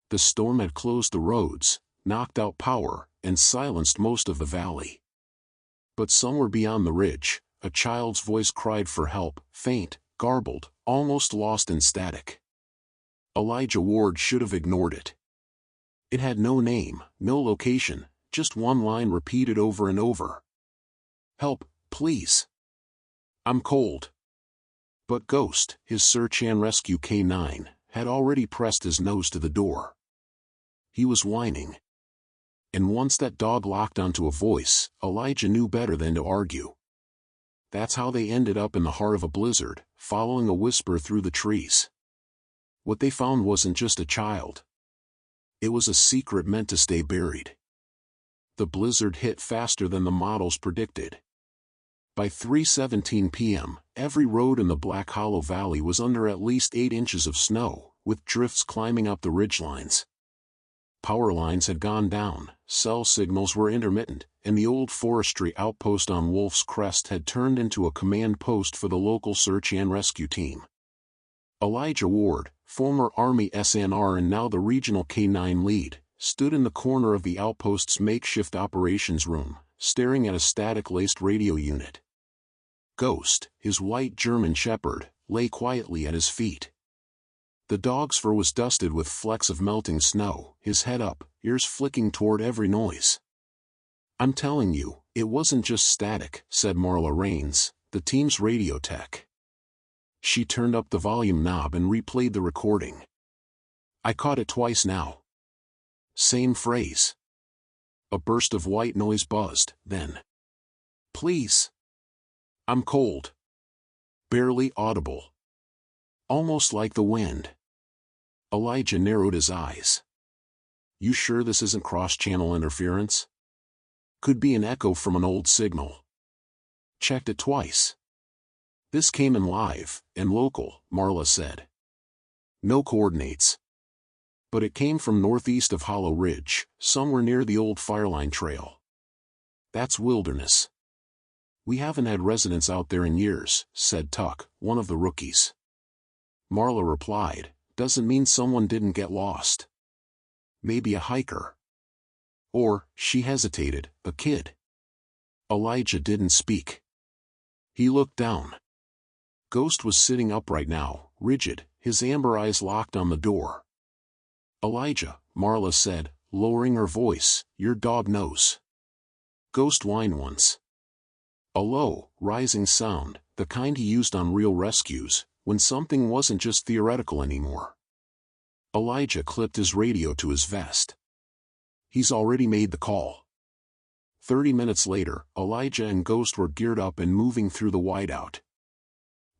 The storm had closed the roads, knocked out power, and silenced most of the valley. But somewhere beyond the ridge, a child's voice cried for help, faint, garbled, almost lost in static. Elijah Ward should have ignored it. It had no name, no location, just one line repeated over and over. "Help, please. I'm cold." But Ghost, his search and rescue K9, had already pressed his nose to the door. He was whining. And once that dog locked onto a voice, Elijah knew better than to argue. That's how they ended up in the heart of a blizzard, following a whisper through the trees. What they found wasn't just a child. It was a secret meant to stay buried. The blizzard hit faster than the models predicted. By 3:17 p.m., every road in the Black Hollow Valley was under at least 8 inches of snow, with drifts climbing up the ridgelines. Power lines had gone down, cell signals were intermittent, and the old forestry outpost on Wolf's Crest had turned into a command post for the local search and rescue team. Elijah Ward, former Army SNR and now the regional K9 lead, stood in the corner of the outpost's makeshift operations room, staring at a static-laced radio unit. Ghost, his white German shepherd, lay quietly at his feet. The dog's fur was dusted with flecks of melting snow, his head up, ears flicking toward every noise. "I'm telling you, it wasn't just static," said Marla Rains, the team's radio tech. She turned up the volume knob and replayed the recording. "I caught it twice now. Same phrase." A burst of white noise buzzed, then, "Please. I'm cold." Barely audible. Almost like the wind. Elijah narrowed his eyes. "You sure this isn't cross-channel interference? Could be an echo from an old signal." "Checked it twice. This came in live, and local," Marla said. "No coordinates. But it came from northeast of Hollow Ridge, somewhere near the old Fireline Trail. That's wilderness. We haven't had residents out there in years," said Tuck, one of the rookies. Marla replied, "Doesn't mean someone didn't get lost. Maybe a hiker. Or," she hesitated, "a kid." Elijah didn't speak. He looked down. Ghost was sitting upright now, rigid, his amber eyes locked on the door. "Elijah," Marla said, lowering her voice, "your dog knows." Ghost whined once. A low, rising sound, the kind he used on real rescues, when something wasn't just theoretical anymore. Elijah clipped his radio to his vest. He's already made the call. 30 minutes later, Elijah and Ghost were geared up and moving through the whiteout.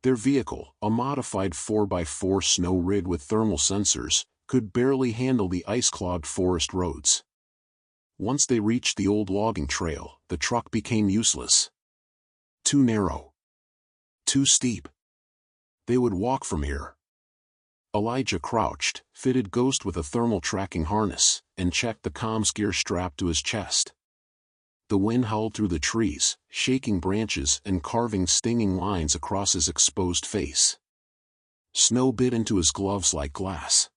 Their vehicle, a modified 4x4 snow rig with thermal sensors, could barely handle the ice-clogged forest roads. Once they reached the old logging trail, the truck became useless. Too narrow. Too steep. They would walk from here. Elijah crouched, fitted Ghost with a thermal tracking harness, and checked the comms gear strapped to his chest. The wind howled through the trees, shaking branches and carving stinging lines across his exposed face. Snow bit into his gloves like glass.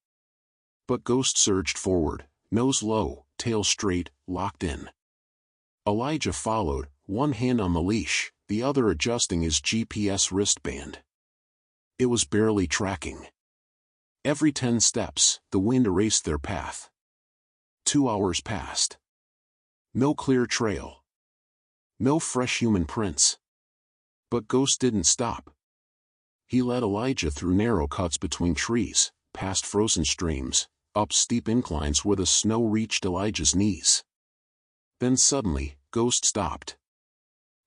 But Ghost surged forward, nose low, tail straight, locked in. Elijah followed, one hand on the leash, the other adjusting his GPS wristband. It was barely tracking. Every 10 steps, the wind erased their path. 2 hours passed. No clear trail. No fresh human prints. But Ghost didn't stop. He led Elijah through narrow cuts between trees, past frozen streams, up steep inclines where the snow reached Elijah's knees. Then suddenly, Ghost stopped.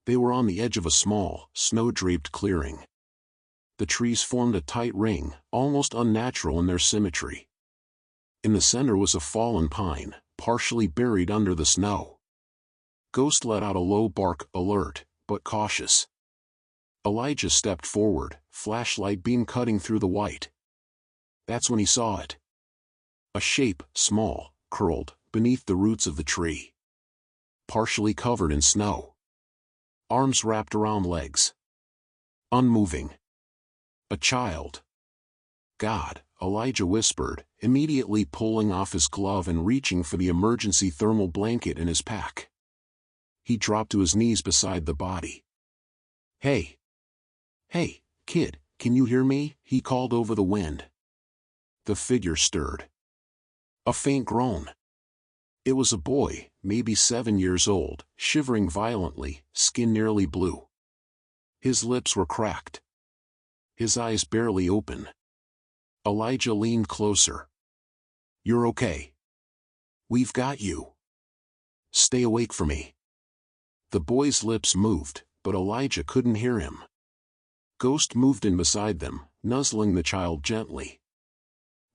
They were on the edge of a small, snow-draped clearing. The trees formed a tight ring, almost unnatural in their symmetry. In the center was a fallen pine, partially buried under the snow. Ghost let out a low bark, alert, but cautious. Elijah stepped forward, flashlight beam cutting through the white. That's when he saw it. A shape, small, curled, beneath the roots of the tree. Partially covered in snow. Arms wrapped around legs. Unmoving. A child. God, Elijah whispered, immediately pulling off his glove and reaching for the emergency thermal blanket in his pack. He dropped to his knees beside the body. "Hey! Hey, kid, can you hear me?" he called over the wind. The figure stirred. A faint groan. It was a boy, maybe 7 years old, shivering violently, skin nearly blue. His lips were cracked. His eyes barely open. Elijah leaned closer. "You're okay. We've got you. Stay awake for me." The boy's lips moved, but Elijah couldn't hear him. Ghost moved in beside them, nuzzling the child gently.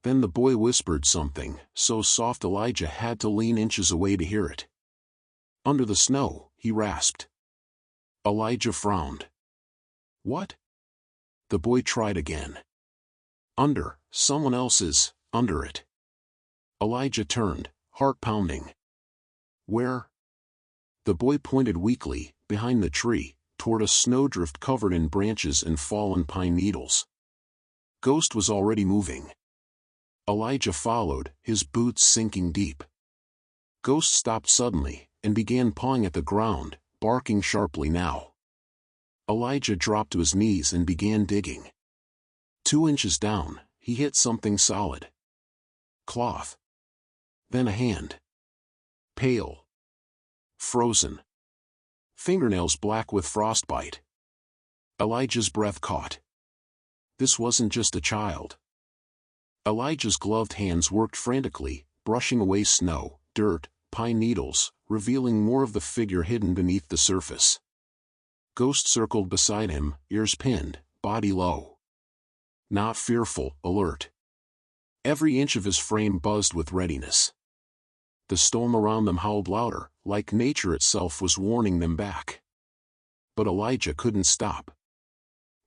Then the boy whispered something, so soft Elijah had to lean inches away to hear it. "Under the snow," he rasped. Elijah frowned. "What?" The boy tried again. Someone else's, under it." Elijah turned, heart pounding. "Where?" The boy pointed weakly, behind the tree, toward a snowdrift covered in branches and fallen pine needles. Ghost was already moving. Elijah followed, his boots sinking deep. Ghost stopped suddenly, and began pawing at the ground, barking sharply now. Elijah dropped to his knees and began digging. 2 inches down, he hit something solid. Cloth. Then a hand. Pale. Frozen. Fingernails black with frostbite. Elijah's breath caught. This wasn't just a child. Elijah's gloved hands worked frantically, brushing away snow, dirt, pine needles, revealing more of the figure hidden beneath the surface. Ghost circled beside him, ears pinned, body low. Not fearful, alert. Every inch of his frame buzzed with readiness. The storm around them howled louder, like nature itself was warning them back. But Elijah couldn't stop.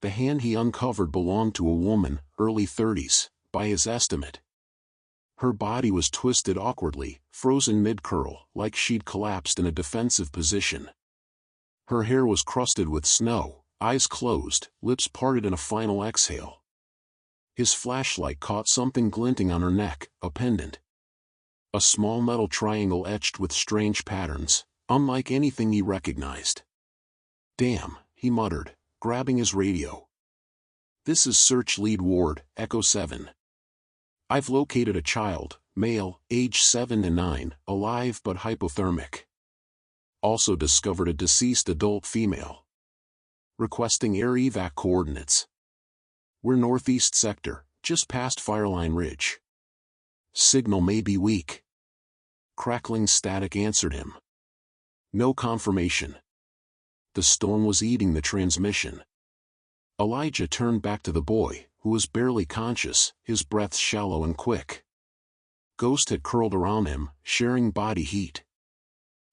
The hand he uncovered belonged to a woman, early 30s, by his estimate. Her body was twisted awkwardly, frozen mid-curl, like she'd collapsed in a defensive position. Her hair was crusted with snow, eyes closed, lips parted in a final exhale. His flashlight caught something glinting on her neck, a pendant. A small metal triangle etched with strange patterns, unlike anything he recognized. "Damn," he muttered, grabbing his radio. "This is Search Lead Ward, Echo 7. I've located a child, male, age 7 to 9, alive but hypothermic. Also discovered a deceased adult female. Requesting air evac coordinates. We're northeast sector, just past Fireline Ridge. Signal may be weak." Crackling static answered him. No confirmation. The storm was eating the transmission. Elijah turned back to the boy, who was barely conscious, his breath shallow and quick. Ghost had curled around him, sharing body heat.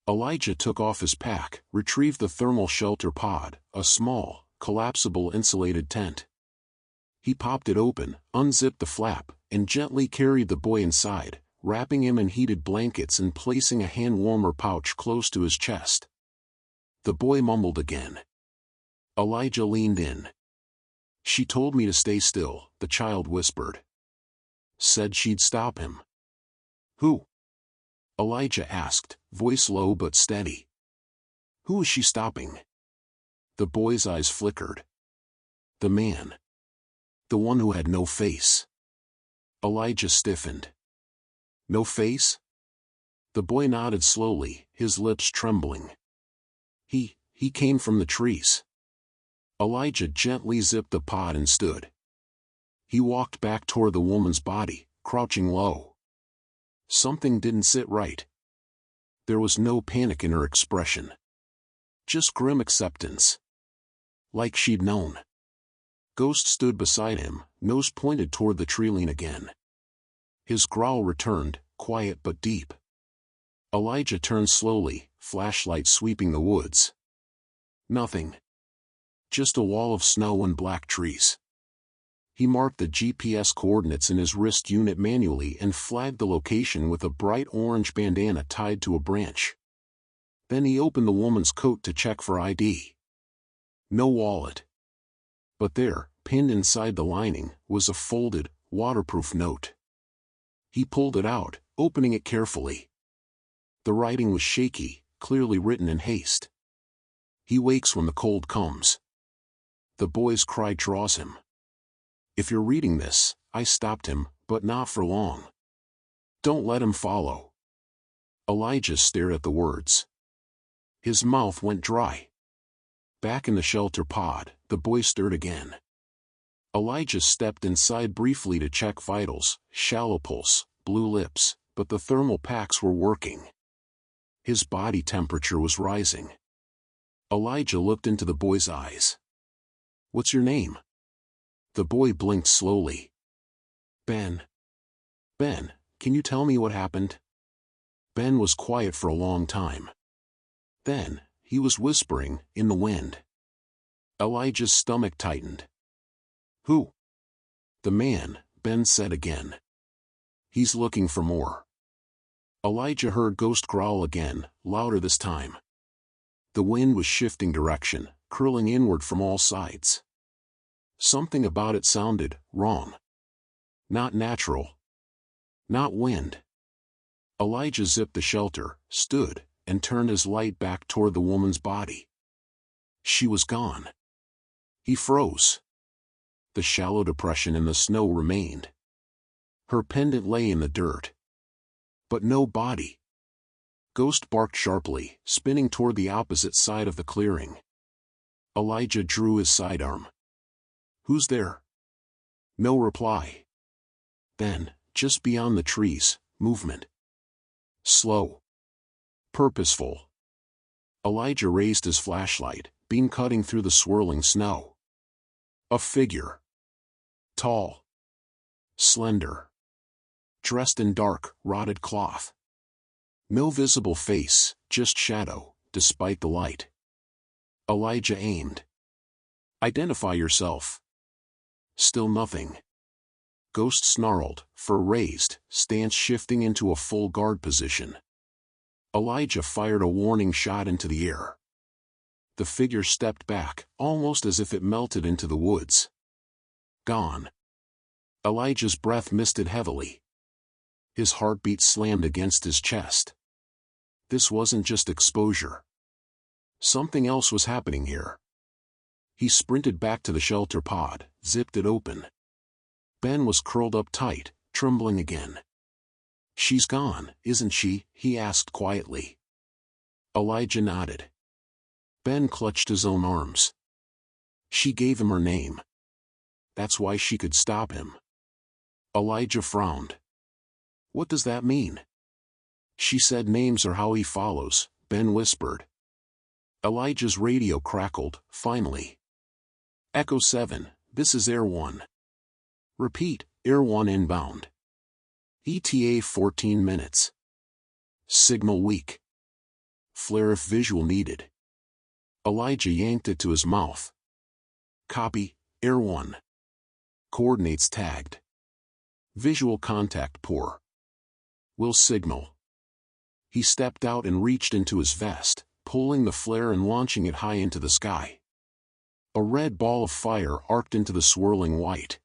Elijah took off his pack, retrieved the thermal shelter pod, a small, collapsible insulated tent. He popped it open, unzipped the flap, and gently carried the boy inside, wrapping him in heated blankets and placing a hand warmer pouch close to his chest. The boy mumbled again. Elijah leaned in. "She told me to stay still," the child whispered. "Said she'd stop him." "Who?" Elijah asked, voice low but steady. "Who is she stopping?" The boy's eyes flickered. "The man. The one who had no face." Elijah stiffened. "No face?" The boy nodded slowly, his lips trembling. He came from the trees." Elijah gently zipped the pod and stood. He walked back toward the woman's body, crouching low. Something didn't sit right. There was no panic in her expression. Just grim acceptance. Like she'd known. Ghost stood beside him, nose pointed toward the tree-line again. His growl returned, quiet but deep. Elijah turned slowly, flashlight sweeping the woods. Nothing. Just a wall of snow and black trees. He marked the GPS coordinates in his wrist unit manually and flagged the location with a bright orange bandana tied to a branch. Then he opened the woman's coat to check for ID. No wallet. But there, pinned inside the lining, was a folded, waterproof note. He pulled it out, opening it carefully. The writing was shaky, clearly written in haste. He wakes when the cold comes. The boy's cry draws him. If you're reading this, I stopped him, but not for long. Don't let him follow. Elijah stared at the words. His mouth went dry. Back in the shelter pod, the boy stirred again. Elijah stepped inside briefly to check vitals, shallow pulse, blue lips, but the thermal packs were working. His body temperature was rising. Elijah looked into the boy's eyes. What's your name? The boy blinked slowly. Ben. Ben, can you tell me what happened? Ben was quiet for a long time. Then, he was whispering, in the wind. Elijah's stomach tightened. Who? The man, Ben said again. He's looking for more. Elijah heard Ghost growl again, louder this time. The wind was shifting direction, curling inward from all sides. Something about it sounded wrong. Not natural. Not wind. Elijah zipped the shelter, stood, and turned his light back toward the woman's body. She was gone. He froze. The shallow depression in the snow remained. Her pendant lay in the dirt. But no body. Ghost barked sharply, spinning toward the opposite side of the clearing. Elijah drew his sidearm. Who's there? No reply. Then, just beyond the trees, movement. Slow. Purposeful. Elijah raised his flashlight, beam cutting through the swirling snow. A figure. Tall. Slender. Dressed in dark, rotted cloth. No visible face, just shadow, despite the light. Elijah aimed. Identify yourself. Still nothing. Ghost snarled, fur raised, stance shifting into a full guard position. Elijah fired a warning shot into the air. The figure stepped back, almost as if it melted into the woods. Gone. Elijah's breath misted heavily. His heartbeat slammed against his chest. This wasn't just exposure. Something else was happening here. He sprinted back to the shelter pod, zipped it open. Ben was curled up tight, trembling again. She's gone, isn't she? He asked quietly. Elijah nodded. Ben clutched his own arms. She gave him her name. That's why she could stop him. Elijah frowned. What does that mean? She said names are how he follows, Ben whispered. Elijah's radio crackled, finally. Echo 7, this is Air 1. Repeat, Air 1 inbound. ETA 14 minutes. Signal weak. Flare if visual needed. Elijah yanked it to his mouth. Copy, Air 1. Coordinates tagged. Visual contact poor. Will signal. He stepped out and reached into his vest, pulling the flare and launching it high into the sky. A red ball of fire arced into the swirling white.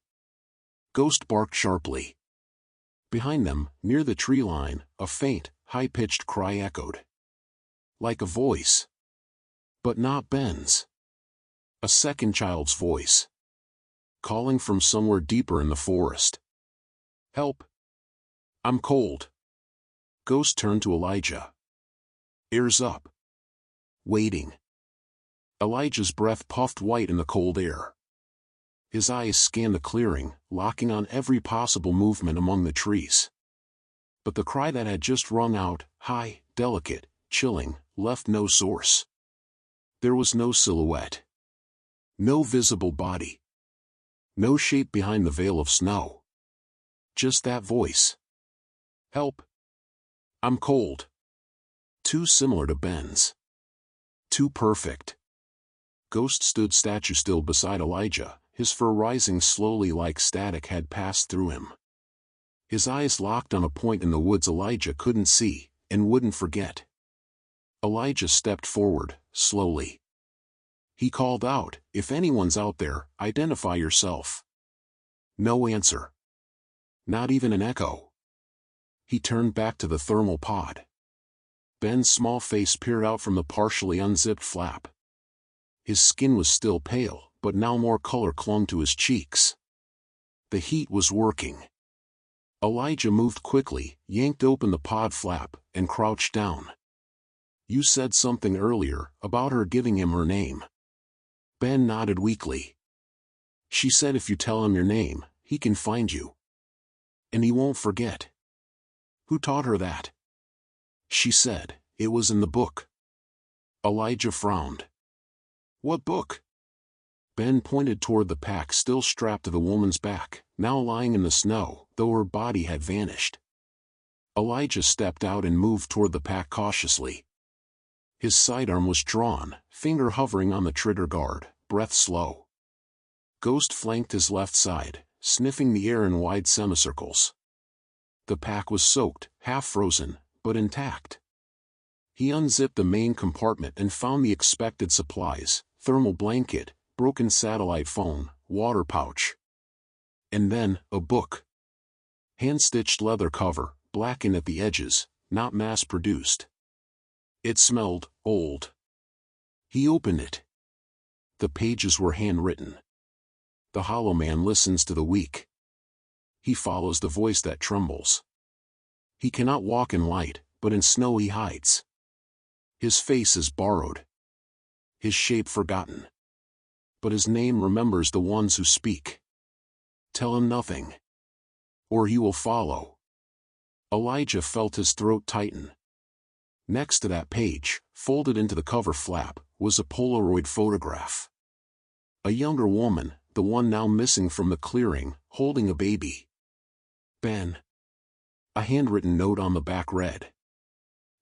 Ghost barked sharply. Behind them, near the tree line, a faint, high-pitched cry echoed. Like a voice. But not Ben's. A second child's voice. Calling from somewhere deeper in the forest. Help! I'm cold. Ghost turned to Elijah. Ears up. Waiting. Elijah's breath puffed white in the cold air. His eyes scanned the clearing, locking on every possible movement among the trees. But the cry that had just rung out, high, delicate, chilling, left no source. There was no silhouette. No visible body. No shape behind the veil of snow. Just that voice. Help! I'm cold. Too similar to Ben's. Too perfect. Ghost stood statue still beside Elijah, his fur rising slowly like static had passed through him. His eyes locked on a point in the woods Elijah couldn't see, and wouldn't forget. Elijah stepped forward, slowly. He called out, if anyone's out there, identify yourself. No answer. Not even an echo. He turned back to the thermal pod. Ben's small face peered out from the partially unzipped flap. His skin was still pale, but now more color clung to his cheeks. The heat was working. Elijah moved quickly, yanked open the pod flap, and crouched down. You said something earlier, about her giving him her name. Ben nodded weakly. She said if you tell him your name, he can find you. And he won't forget. Who taught her that? She said, it was in the book. Elijah frowned. What book? Ben pointed toward the pack still strapped to the woman's back, now lying in the snow, though her body had vanished. Elijah stepped out and moved toward the pack cautiously. His sidearm was drawn, finger hovering on the trigger guard, breath slow. Ghost flanked his left side, sniffing the air in wide semicircles. The pack was soaked, half frozen, but intact. He unzipped the main compartment and found the expected supplies: thermal blanket, broken satellite phone, water pouch. And then, a book. Hand-stitched leather cover, blackened at the edges, not mass-produced. It smelled old. He opened it. The pages were handwritten. The hollow man listens to the weak. He follows the voice that trembles. He cannot walk in light, but in snow he hides. His face is borrowed. His shape forgotten. But his name remembers the ones who speak. Tell him nothing. Or he will follow. Elijah felt his throat tighten. Next to that page, folded into the cover flap, was a Polaroid photograph. A younger woman, the one now missing from the clearing, holding a baby. Ben. A handwritten note on the back read.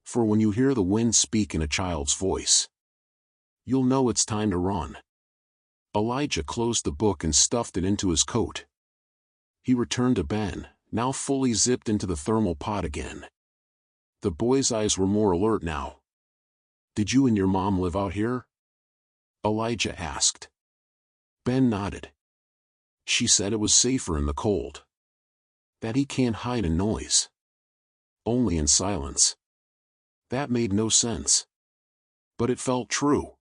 For when you hear the wind speak in a child's voice, you'll know it's time to run. Elijah closed the book and stuffed it into his coat. He returned to Ben, now fully zipped into the thermal pod again. The boy's eyes were more alert now. Did you and your mom live out here? Elijah asked. Ben nodded. She said it was safer in the cold. That he can't hide in noise. Only in silence. That made no sense. But it felt true.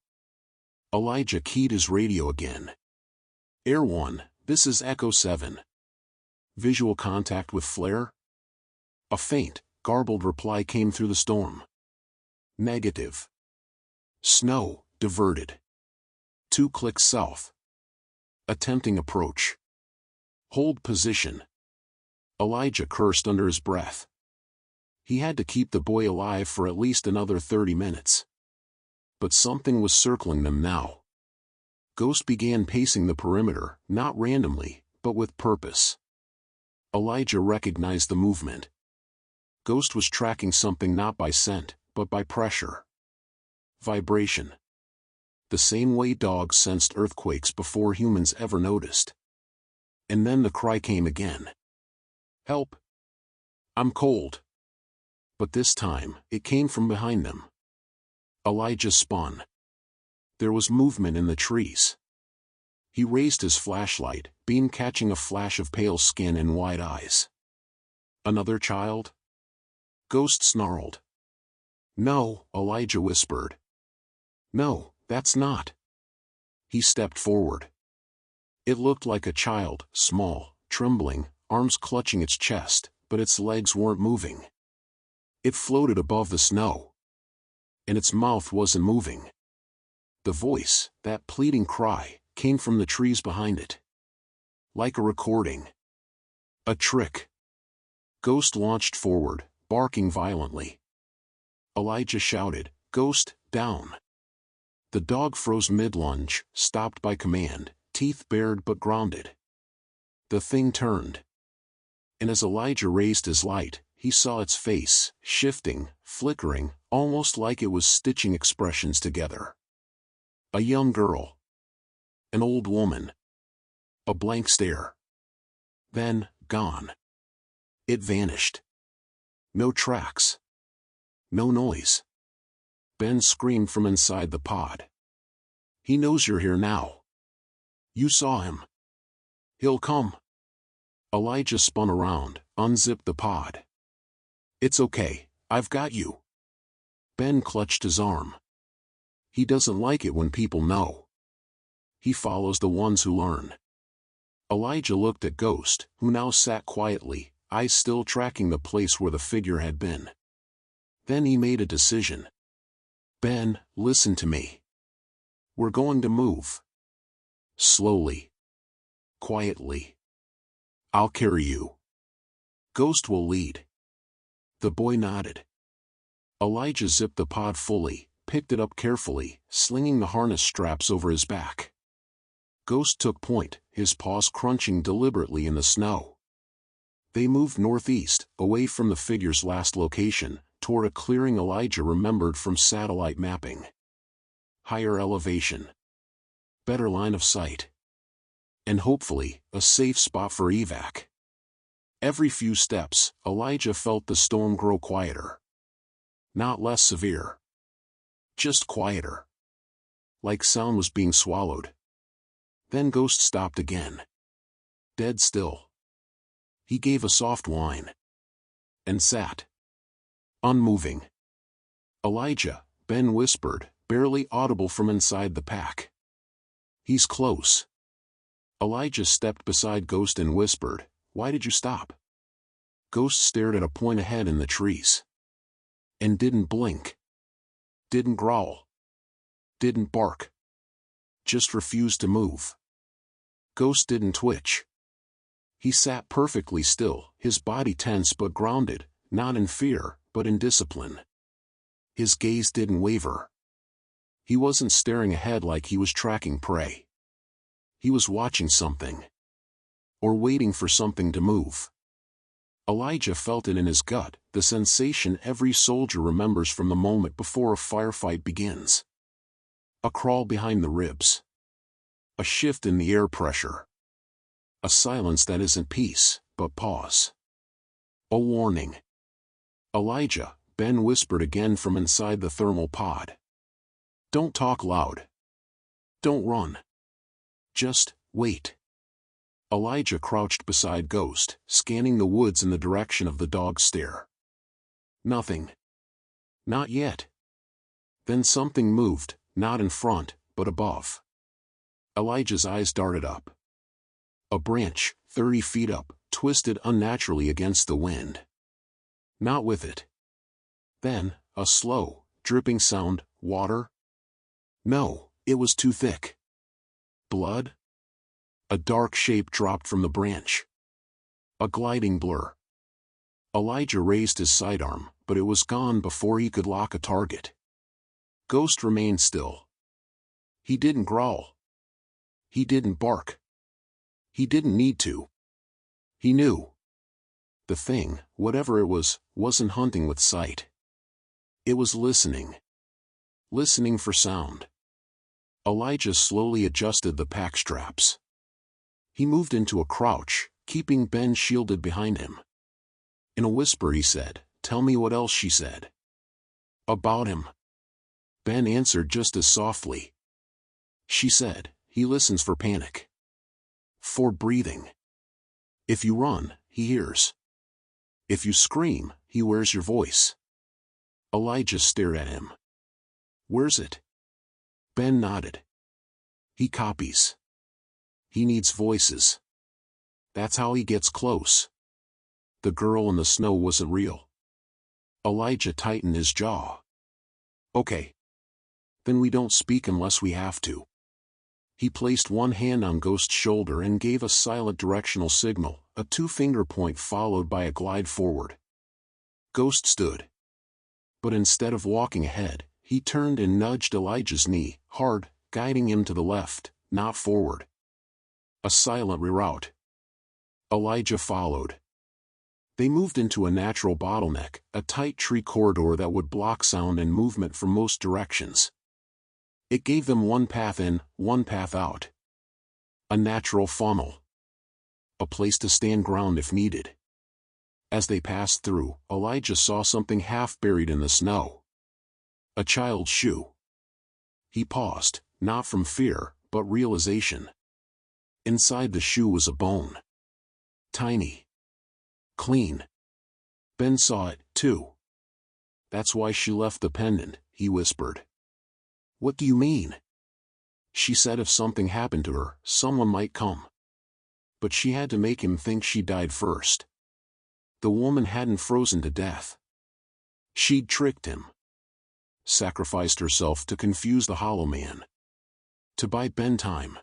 Elijah keyed his radio again. Air 1, this is Echo 7. Visual contact with flare? A faint, garbled reply came through the storm. Negative. Snow, diverted. 2 clicks south. Attempting approach. Hold position. Elijah cursed under his breath. He had to keep the boy alive for at least another 30 minutes. But something was circling them now. Ghost began pacing the perimeter, not randomly, but with purpose. Elijah recognized the movement. Ghost was tracking something not by scent, but by pressure. Vibration. The same way dogs sensed earthquakes before humans ever noticed. And then the cry came again. Help! I'm cold. But this time, it came from behind them. Elijah spun. There was movement in the trees. He raised his flashlight, beam catching a flash of pale skin and wide eyes. Another child? Ghost snarled. No, Elijah whispered. No, that's not. He stepped forward. It looked like a child, small, trembling, arms clutching its chest, but its legs weren't moving. It floated above the snow. And its mouth wasn't moving. The voice, that pleading cry, came from the trees behind it. Like a recording. A trick. Ghost launched forward, barking violently. Elijah shouted, Ghost, down. The dog froze mid-lunge, stopped by command, teeth bared but grounded. The thing turned. And as Elijah raised his light, he saw its face, shifting, flickering, almost like it was stitching expressions together. A young girl. An old woman. A blank stare. Then, gone. It vanished. No tracks. No noise. Ben screamed from inside the pod. He knows you're here now. You saw him. He'll come. Elijah spun around, unzipped the pod. "It's okay, I've got you." Ben clutched his arm. He doesn't like it when people know. He follows the ones who learn. Elijah looked at Ghost, who now sat quietly, eyes still tracking the place where the figure had been. Then he made a decision. "Ben, listen to me. We're going to move. Slowly. Quietly. I'll carry you. Ghost will lead." The boy nodded. Elijah zipped the pod fully, picked it up carefully, slinging the harness straps over his back. Ghost took point, his paws crunching deliberately in the snow. They moved northeast, away from the figure's last location, toward a clearing Elijah remembered from satellite mapping. Higher elevation. Better line of sight. And hopefully, a safe spot for evac. Every few steps, Elijah felt the storm grow quieter. Not less severe. Just quieter. Like sound was being swallowed. Then Ghost stopped again. Dead still. He gave a soft whine. And sat. Unmoving. "Elijah," Ben whispered, barely audible from inside the pack. "He's close." Elijah stepped beside Ghost and whispered, "Why did you stop?" Ghost stared at a point ahead in the trees. And didn't blink. Didn't growl. Didn't bark. Just refused to move. Ghost didn't twitch. He sat perfectly still, his body tense but grounded, not in fear, but in discipline. His gaze didn't waver. He wasn't staring ahead like he was tracking prey. He was watching something. Or waiting for something to move. Elijah felt it in his gut, the sensation every soldier remembers from the moment before a firefight begins. A crawl behind the ribs. A shift in the air pressure. A silence that isn't peace, but pause. A warning. "Elijah," Ben whispered again from inside the thermal pod. "Don't talk loud. Don't run. Just wait." Elijah crouched beside Ghost, scanning the woods in the direction of the dog's stare. Nothing. Not yet. Then something moved, not in front, but above. Elijah's eyes darted up. A branch, 30 feet up, twisted unnaturally against the wind. Not with it. Then, a slow, dripping sound. Water? No, it was too thick. Blood? A dark shape dropped from the branch. A gliding blur. Elijah raised his sidearm, but it was gone before he could lock a target. Ghost remained still. He didn't growl. He didn't bark. He didn't need to. He knew. The thing, whatever it was, wasn't hunting with sight. It was listening. Listening for sound. Elijah slowly adjusted the pack straps. He moved into a crouch, keeping Ben shielded behind him. In a whisper he said, "Tell me what else she said." "About him." Ben answered just as softly. "She said, he listens for panic. For breathing. If you run, he hears. If you scream, he wears your voice." Elijah stared at him. "Where's it?" Ben nodded. "He copies. He needs voices. That's how he gets close." The girl in the snow wasn't real. Elijah tightened his jaw. "Okay. Then we don't speak unless we have to." He placed one hand on Ghost's shoulder and gave a silent directional signal, a two-finger point followed by a glide forward. Ghost stood. But instead of walking ahead, he turned and nudged Elijah's knee, hard, guiding him to the left, not forward. A silent reroute. Elijah followed. They moved into a natural bottleneck, a tight tree corridor that would block sound and movement from most directions. It gave them one path in, one path out. A natural funnel. A place to stand ground if needed. As they passed through, Elijah saw something half buried in the snow. A child's shoe. He paused, not from fear, but realization. Inside the shoe was a bone. Tiny. Clean. Ben saw it, too. That's why she left the pendant, he whispered. What do you mean? She said if something happened to her, someone might come. But she had to make him think she died first. The woman hadn't frozen to death. She'd tricked him. Sacrificed herself to confuse the Hollow Man. To buy Ben time.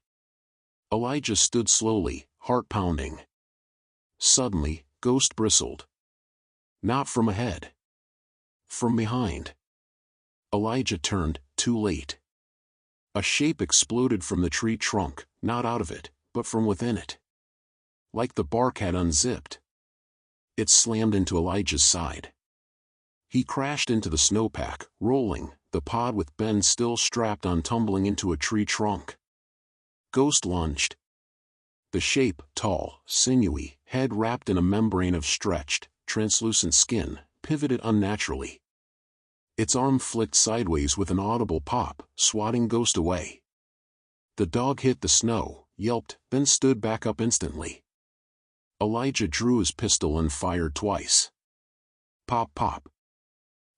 Elijah stood slowly, heart pounding. Suddenly, Ghost bristled. Not from ahead. From behind. Elijah turned, too late. A shape exploded from the tree trunk, not out of it, but from within it. Like the bark had unzipped. It slammed into Elijah's side. He crashed into the snowpack, rolling, the pod with Ben still strapped on tumbling into a tree trunk. Ghost lunged. The shape, tall, sinewy, head wrapped in a membrane of stretched, translucent skin, pivoted unnaturally. Its arm flicked sideways with an audible pop, swatting Ghost away. The dog hit the snow, yelped, then stood back up instantly. Elijah drew his pistol and fired twice. Pop, pop.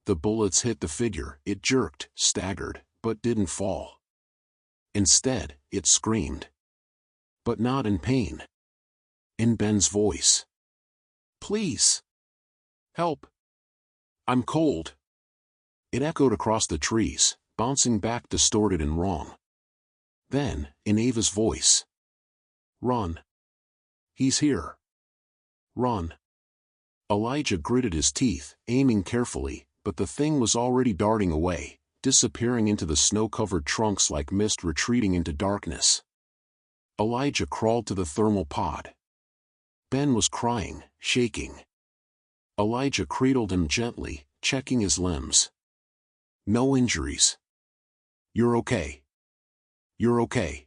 The bullets hit the figure. It jerked, staggered, but didn't fall. Instead, it screamed. But not in pain. In Ben's voice. Please. Help. I'm cold. It echoed across the trees, bouncing back distorted and wrong. Then, in Ava's voice. Run. He's here. Run. Elijah gritted his teeth, aiming carefully, but the thing was already darting away, disappearing into the snow-covered trunks like mist retreating into darkness. Elijah crawled to the thermal pod. Ben was crying, shaking. Elijah cradled him gently, checking his limbs. No injuries. You're okay. You're okay.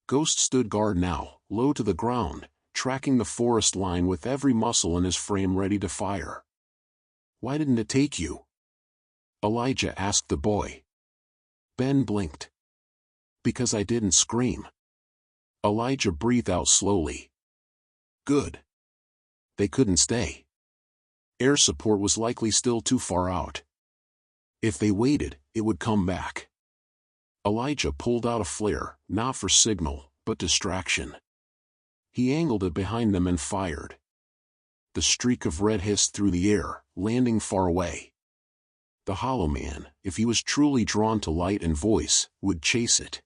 Ghost stood guard now, low to the ground, tracking the forest line with every muscle in his frame ready to fire. Why didn't it take you? Elijah asked the boy. Ben blinked. Because I didn't scream. Elijah breathed out slowly. Good. They couldn't stay. Air support was likely still too far out. If they waited, it would come back. Elijah pulled out a flare, not for signal, but distraction. He angled it behind them and fired. The streak of red hissed through the air, landing far away. The Hollow Man, if he was truly drawn to light and voice, would chase it.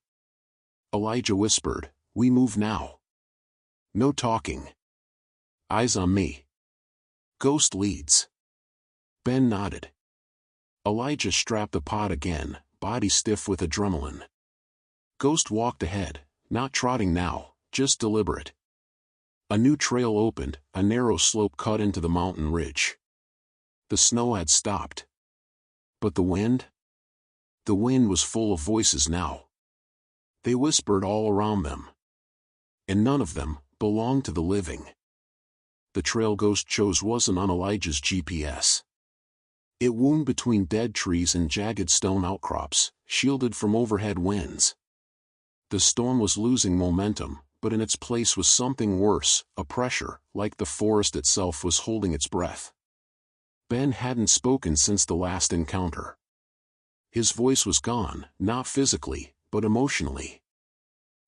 Elijah whispered, "We move now. No talking. Eyes on me. Ghost leads." Ben nodded. Elijah strapped the pod again, body stiff with adrenaline. Ghost walked ahead, not trotting now, just deliberate. A new trail opened, a narrow slope cut into the mountain ridge. The snow had stopped. But the wind? The wind was full of voices now. They whispered all around them. And none of them belonged to the living. The trail Ghost chose wasn't on Elijah's GPS. It wound between dead trees and jagged stone outcrops, shielded from overhead winds. The storm was losing momentum, but in its place was something worse, a pressure, like the forest itself was holding its breath. Ben hadn't spoken since the last encounter. His voice was gone, not physically, but emotionally.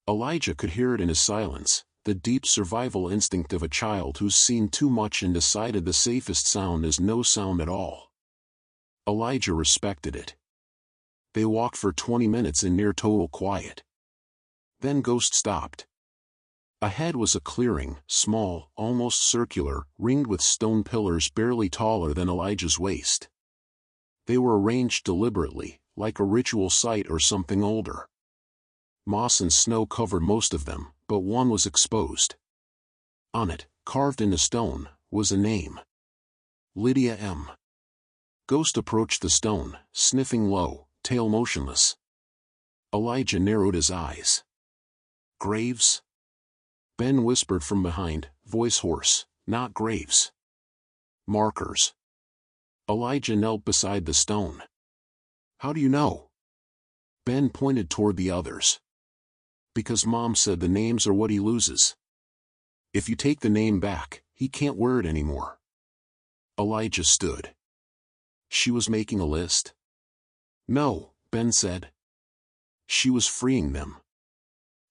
Elijah could hear it in his silence, the deep survival instinct of a child who's seen too much and decided the safest sound is no sound at all. Elijah respected it. They walked for 20 minutes in near total quiet. Then Ghost stopped. Ahead was a clearing, small, almost circular, ringed with stone pillars barely taller than Elijah's waist. They were arranged deliberately, like a ritual site or something older. Moss and snow covered most of them, but one was exposed. On it, carved into stone, was a name. Lydia M. Ghost approached the stone, sniffing low, tail motionless. Elijah narrowed his eyes. Graves? Ben whispered from behind, voice hoarse, not graves. Markers. Elijah knelt beside the stone. How do you know? Ben pointed toward the others. Because Mom said the names are what he loses. If you take the name back, he can't wear it anymore. Elijah stood. She was making a list? No, Ben said. She was freeing them.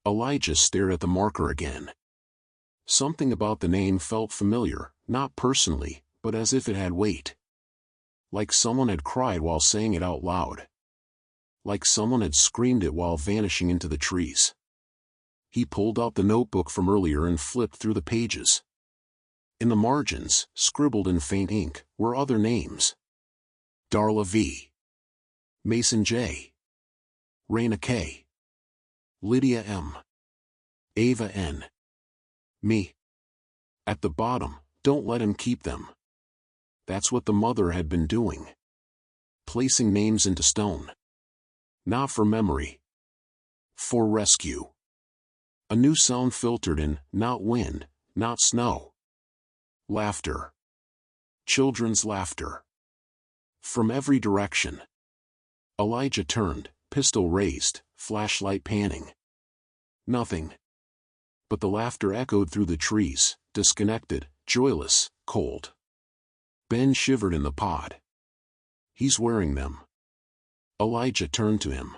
Elijah stared at the marker again. Something about the name felt familiar, not personally, but as if it had weight. Like someone had cried while saying it out loud. Like someone had screamed it while vanishing into the trees. He pulled out the notebook from earlier and flipped through the pages. In the margins, scribbled in faint ink, were other names. Darla V. Mason J. Raina K. Lydia M. Ava N. Me. At the bottom, don't let him keep them. That's what the mother had been doing. Placing names into stone. Not for memory. For rescue. A new sound filtered in, not wind, not snow. Laughter. Children's laughter. From every direction. Elijah turned, pistol raised, flashlight panning. Nothing. But the laughter echoed through the trees, disconnected, joyless, cold. Ben shivered in the pod. He's wearing them. Elijah turned to him.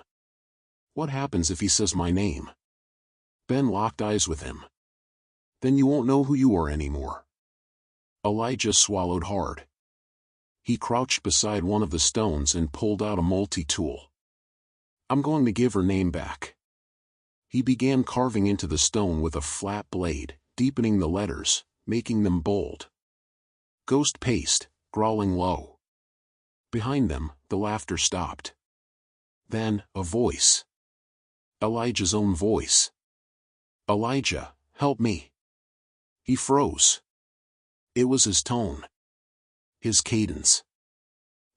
What happens if he says my name? Ben locked eyes with him. Then you won't know who you are anymore. Elijah swallowed hard. He crouched beside one of the stones and pulled out a multi-tool. I'm going to give her name back. He began carving into the stone with a flat blade, deepening the letters, making them bold. Ghost paced, growling low. Behind them, the laughter stopped. Then, a voice. Elijah's own voice. Elijah, help me. He froze. It was his tone. His cadence.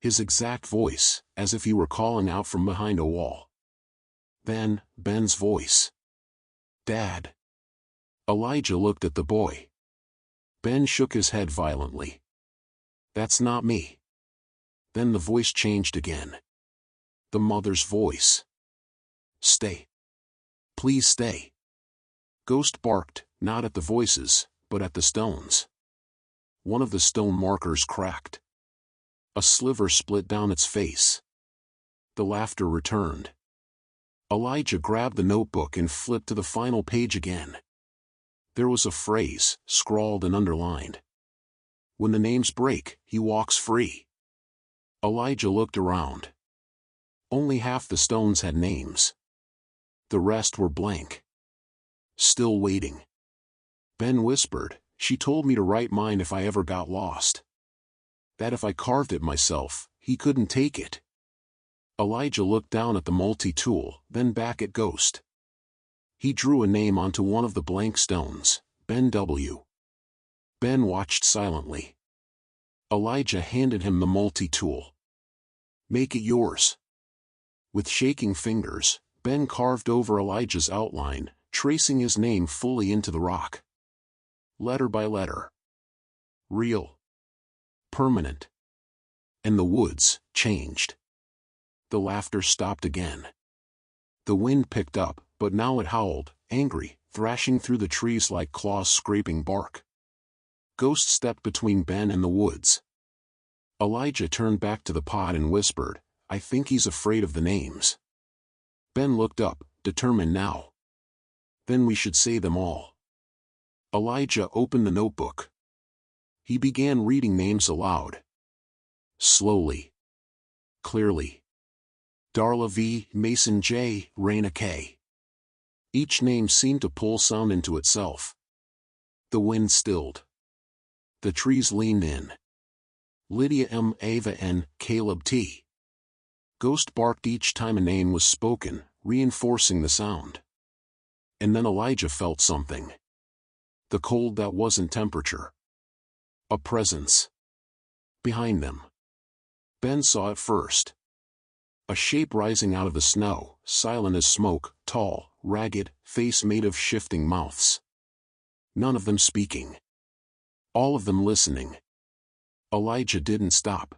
His exact voice, as if he were calling out from behind a wall. Then, Ben's voice. Dad. Elijah looked at the boy. Ben shook his head violently. That's not me. Then the voice changed again. The mother's voice. Stay. Please stay. Ghost barked, not at the voices, but at the stones. One of the stone markers cracked. A sliver split down its face. The laughter returned. Elijah grabbed the notebook and flipped to the final page again. There was a phrase, scrawled and underlined. When the names break, he walks free. Elijah looked around. Only half the stones had names. The rest were blank. Still waiting. Ben whispered, she told me to write mine if I ever got lost. That if I carved it myself, he couldn't take it. Elijah looked down at the multi-tool, then back at Ghost. He drew a name onto one of the blank stones, Ben W. Ben watched silently. Elijah handed him the multi-tool. Make it yours. With shaking fingers, Ben carved over Elijah's outline, tracing his name fully into the rock. Letter by letter. Real. Permanent. And the woods changed. The laughter stopped again. The wind picked up, but now it howled, angry, thrashing through the trees like claws scraping bark. Ghost stepped between Ben and the woods. Elijah turned back to the pod and whispered, I think he's afraid of the names. Ben looked up, determined now. Then we should say them all. Elijah opened the notebook. He began reading names aloud. Slowly. Clearly. Darla V. Mason J. Raina K. Each name seemed to pull sound into itself. The wind stilled. The trees leaned in. Lydia M. Ava N. Caleb T. Ghost barked each time a name was spoken, reinforcing the sound. And then Elijah felt something. The cold that wasn't temperature. A presence. Behind them. Ben saw it first. A shape rising out of the snow, silent as smoke, tall, ragged, face made of shifting mouths. None of them speaking. All of them listening. Elijah didn't stop.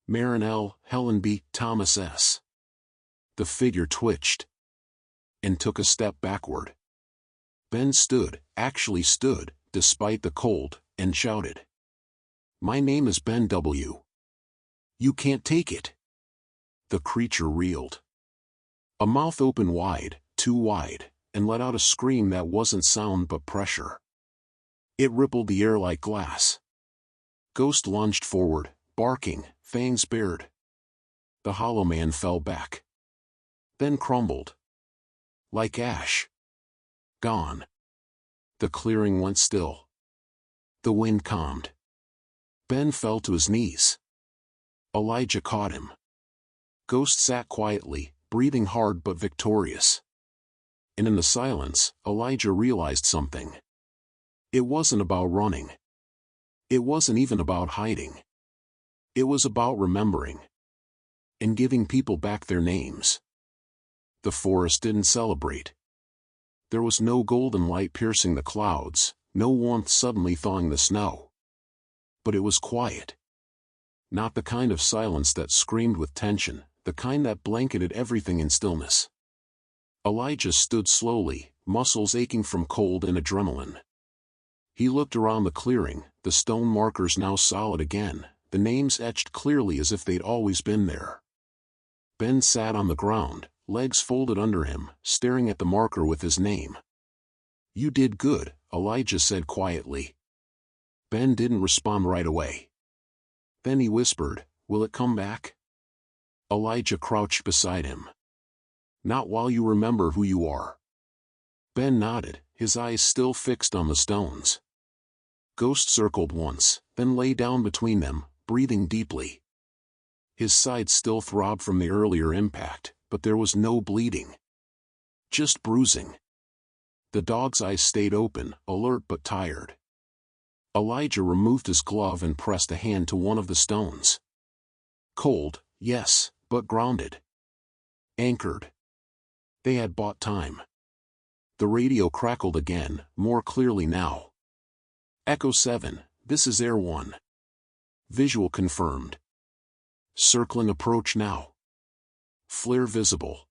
Marin L., Helen B., Thomas S. The figure twitched. And took a step backward. Ben stood, actually stood, despite the cold, and shouted. "My name is Ben W. You can't take it." The creature reeled. A mouth opened wide, too wide, and let out a scream that wasn't sound but pressure. It rippled the air like glass. Ghost lunged forward, barking, fangs bared. The hollow man fell back. Then crumbled. Like ash. Gone. The clearing went still. The wind calmed. Ben fell to his knees. Elijah caught him. Ghost sat quietly, breathing hard but victorious. And in the silence, Elijah realized something. It wasn't about running. It wasn't even about hiding. It was about remembering. And giving people back their names. The forest didn't celebrate. There was no golden light piercing the clouds, no warmth suddenly thawing the snow. But it was quiet. Not the kind of silence that screamed with tension, the kind that blanketed everything in stillness. Elijah stood slowly, muscles aching from cold and adrenaline. He looked around the clearing, the stone markers now solid again, the names etched clearly as if they'd always been there. Ben sat on the ground, legs folded under him, staring at the marker with his name. "You did good," Elijah said quietly. Ben didn't respond right away. Then he whispered, "Will it come back?" Elijah crouched beside him. "Not while you remember who you are." Ben nodded, his eyes still fixed on the stones. Ghost circled once, then lay down between them, breathing deeply. His side still throbbed from the earlier impact, but there was no bleeding. Just bruising. The dog's eyes stayed open, alert but tired. Elijah removed his glove and pressed a hand to one of the stones. Cold, yes, but grounded. Anchored. They had bought time. The radio crackled again, more clearly now. Echo 7, this is Air 1. Visual confirmed. Circling approach now. Flare visible.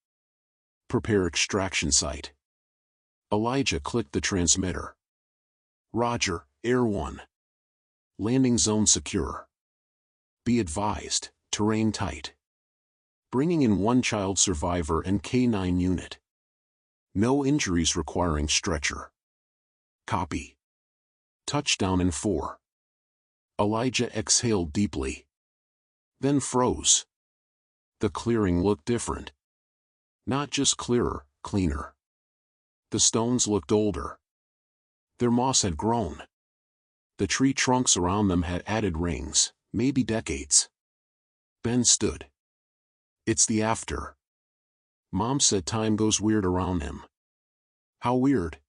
Prepare extraction site. Elijah clicked the transmitter. Roger, Air 1. Landing zone secure. Be advised, terrain tight. Bringing in one child survivor and K9 unit. No injuries requiring stretcher. Copy. Touchdown in 4. Elijah exhaled deeply. Then froze. The clearing looked different. Not just clearer, cleaner. The stones looked older. Their moss had grown. The tree trunks around them had added rings, maybe decades. Ben stood. It's the after. Mom said time goes weird around him. How weird?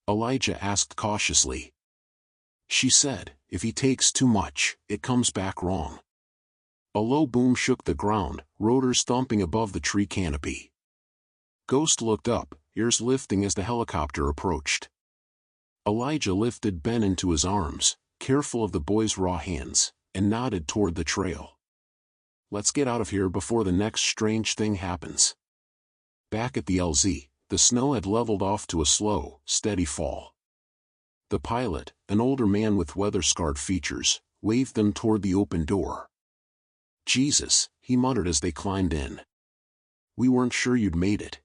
Elijah asked cautiously. She said, if he takes too much, it comes back wrong. A low boom shook the ground, rotors thumping above the tree canopy. Ghost looked up, ears lifting as the helicopter approached. Elijah lifted Ben into his arms, careful of the boy's raw hands, and nodded toward the trail. Let's get out of here before the next strange thing happens. Back at the LZ, the snow had leveled off to a slow, steady fall. The pilot, an older man with weather-scarred features, waved them toward the open door. Jesus, he muttered as they climbed in. We weren't sure you'd made it.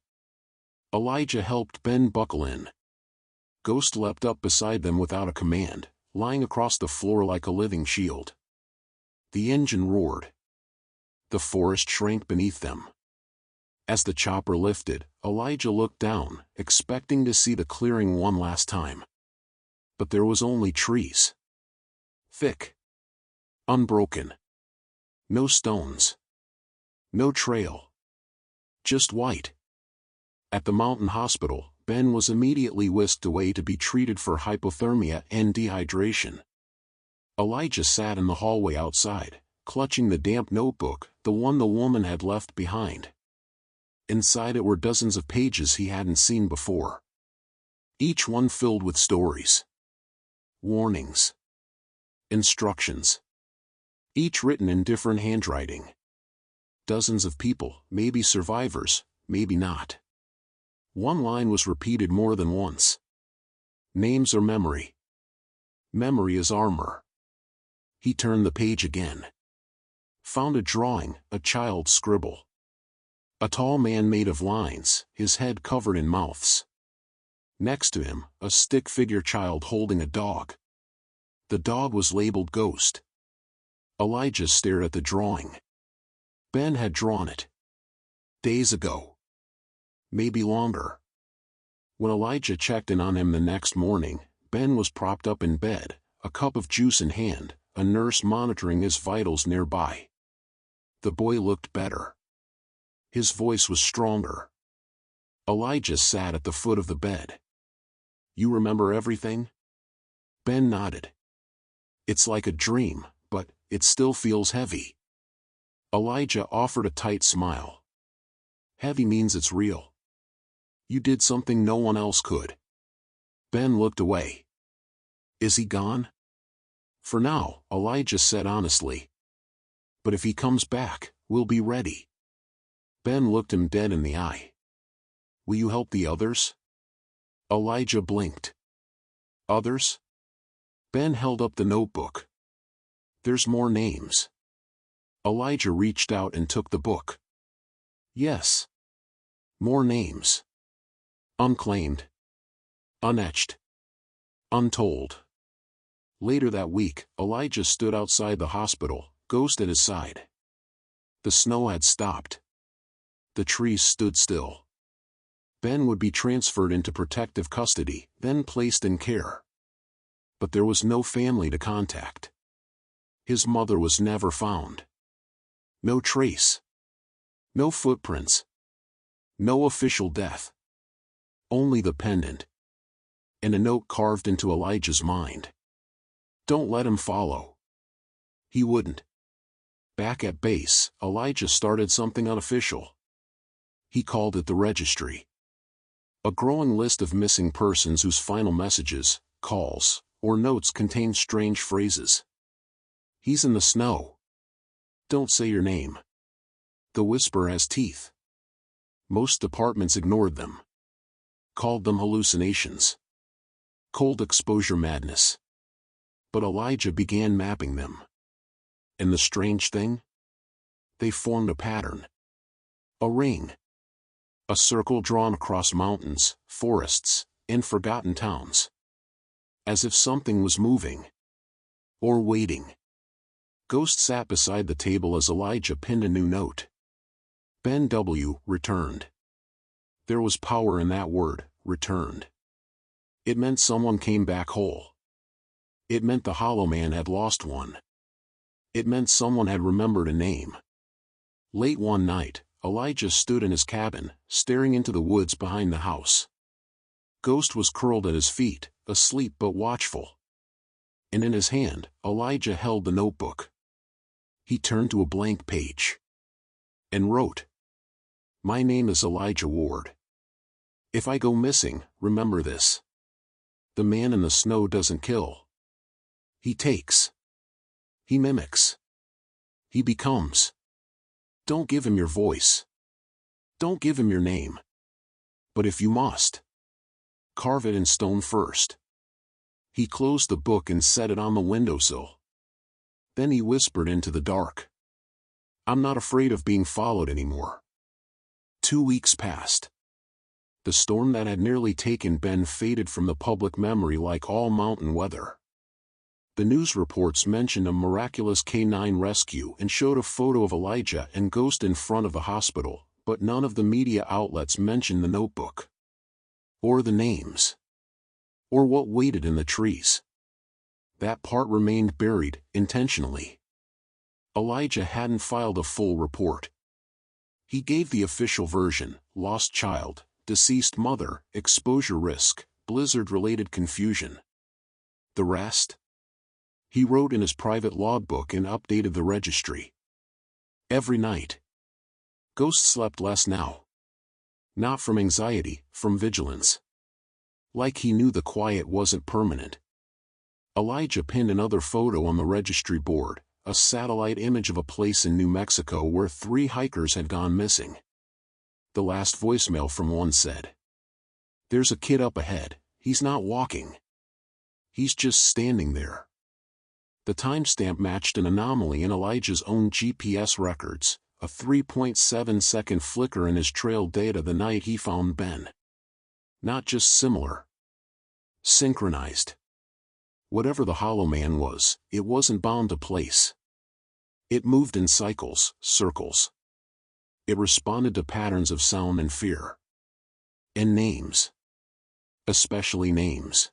Elijah helped Ben buckle in. Ghost leapt up beside them without a command, lying across the floor like a living shield. The engine roared. The forest shrank beneath them. As the chopper lifted, Elijah looked down, expecting to see the clearing one last time. But there was only trees. Thick. Unbroken. No stones. No trail. Just white. At the mountain hospital, Ben was immediately whisked away to be treated for hypothermia and dehydration. Elijah sat in the hallway outside, clutching the damp notebook, the one the woman had left behind. Inside it were dozens of pages he hadn't seen before. Each one filled with stories. Warnings. Instructions. Each written in different handwriting. Dozens of people, maybe survivors, maybe not. One line was repeated more than once. Names are memory. Memory is armor. He turned the page again. Found a drawing, a child's scribble. A tall man made of lines, his head covered in mouths. Next to him, a stick figure child holding a dog. The dog was labeled Ghost. Elijah stared at the drawing. Ben had drawn it. Days ago. Maybe longer. When Elijah checked in on him the next morning, Ben was propped up in bed, a cup of juice in hand, a nurse monitoring his vitals nearby. The boy looked better. His voice was stronger. Elijah sat at the foot of the bed. You remember everything? Ben nodded. It's like a dream, but it still feels heavy. Elijah offered a tight smile. Heavy means it's real. You did something no one else could. Ben looked away. Is he gone? For now, Elijah said honestly. But if he comes back, we'll be ready. Ben looked him dead in the eye. Will you help the others? Elijah blinked. Others? Ben held up the notebook. There's more names. Elijah reached out and took the book. Yes. More names. Unclaimed. Unetched. Untold. Later that week, Elijah stood outside the hospital, Ghost at his side. The snow had stopped. The trees stood still. Ben would be transferred into protective custody, then placed in care. But there was no family to contact. His mother was never found. No trace. No footprints. No official death. Only the pendant. And a note carved into Elijah's mind. Don't let him follow. He wouldn't. Back at base, Elijah started something unofficial. He called it the registry. A growing list of missing persons whose final messages, calls, or notes contained strange phrases. He's in the snow. Don't say your name. The whisper has teeth. Most departments ignored them. Called them hallucinations. Cold exposure madness. But Elijah began mapping them. And the strange thing? They formed a pattern. A ring. A circle drawn across mountains, forests, and forgotten towns. As if something was moving. Or waiting. Ghost sat beside the table as Elijah pinned a new note. Ben W. returned. There was power in that word, returned. It meant someone came back whole. It meant the Hollow Man had lost one. It meant someone had remembered a name. Late one night, Elijah stood in his cabin, staring into the woods behind the house. Ghost was curled at his feet, asleep but watchful. And in his hand, Elijah held the notebook. He turned to a blank page. And wrote. My name is Elijah Ward. If I go missing, remember this. The man in the snow doesn't kill. He takes. He mimics. He becomes. Don't give him your voice. Don't give him your name. But if you must, carve it in stone first. He closed the book and set it on the windowsill. Then he whispered into the dark. I'm not afraid of being followed anymore. 2 weeks passed. The storm that had nearly taken Ben faded from the public memory like all mountain weather. The news reports mentioned a miraculous K-9 rescue and showed a photo of Elijah and Ghost in front of the hospital, but none of the media outlets mentioned the notebook. Or the names. Or what waited in the trees. That part remained buried, intentionally. Elijah hadn't filed a full report. He gave the official version: lost child, deceased mother, exposure risk, blizzard-related confusion. The rest? He wrote in his private logbook and updated the registry. Every night. Ghost slept less now. Not from anxiety, from vigilance. Like he knew the quiet wasn't permanent. Elijah pinned another photo on the registry board, a satellite image of a place in New Mexico where 3 hikers had gone missing. The last voicemail from one said, "There's a kid up ahead, he's not walking." He's just standing there. The timestamp matched an anomaly in Elijah's own GPS records, a 3.7-second flicker in his trail data the night he found Ben. Not just similar. Synchronized. Whatever the Hollow Man was, it wasn't bound to place. It moved in cycles, circles. It responded to patterns of sound and fear. And names. Especially names.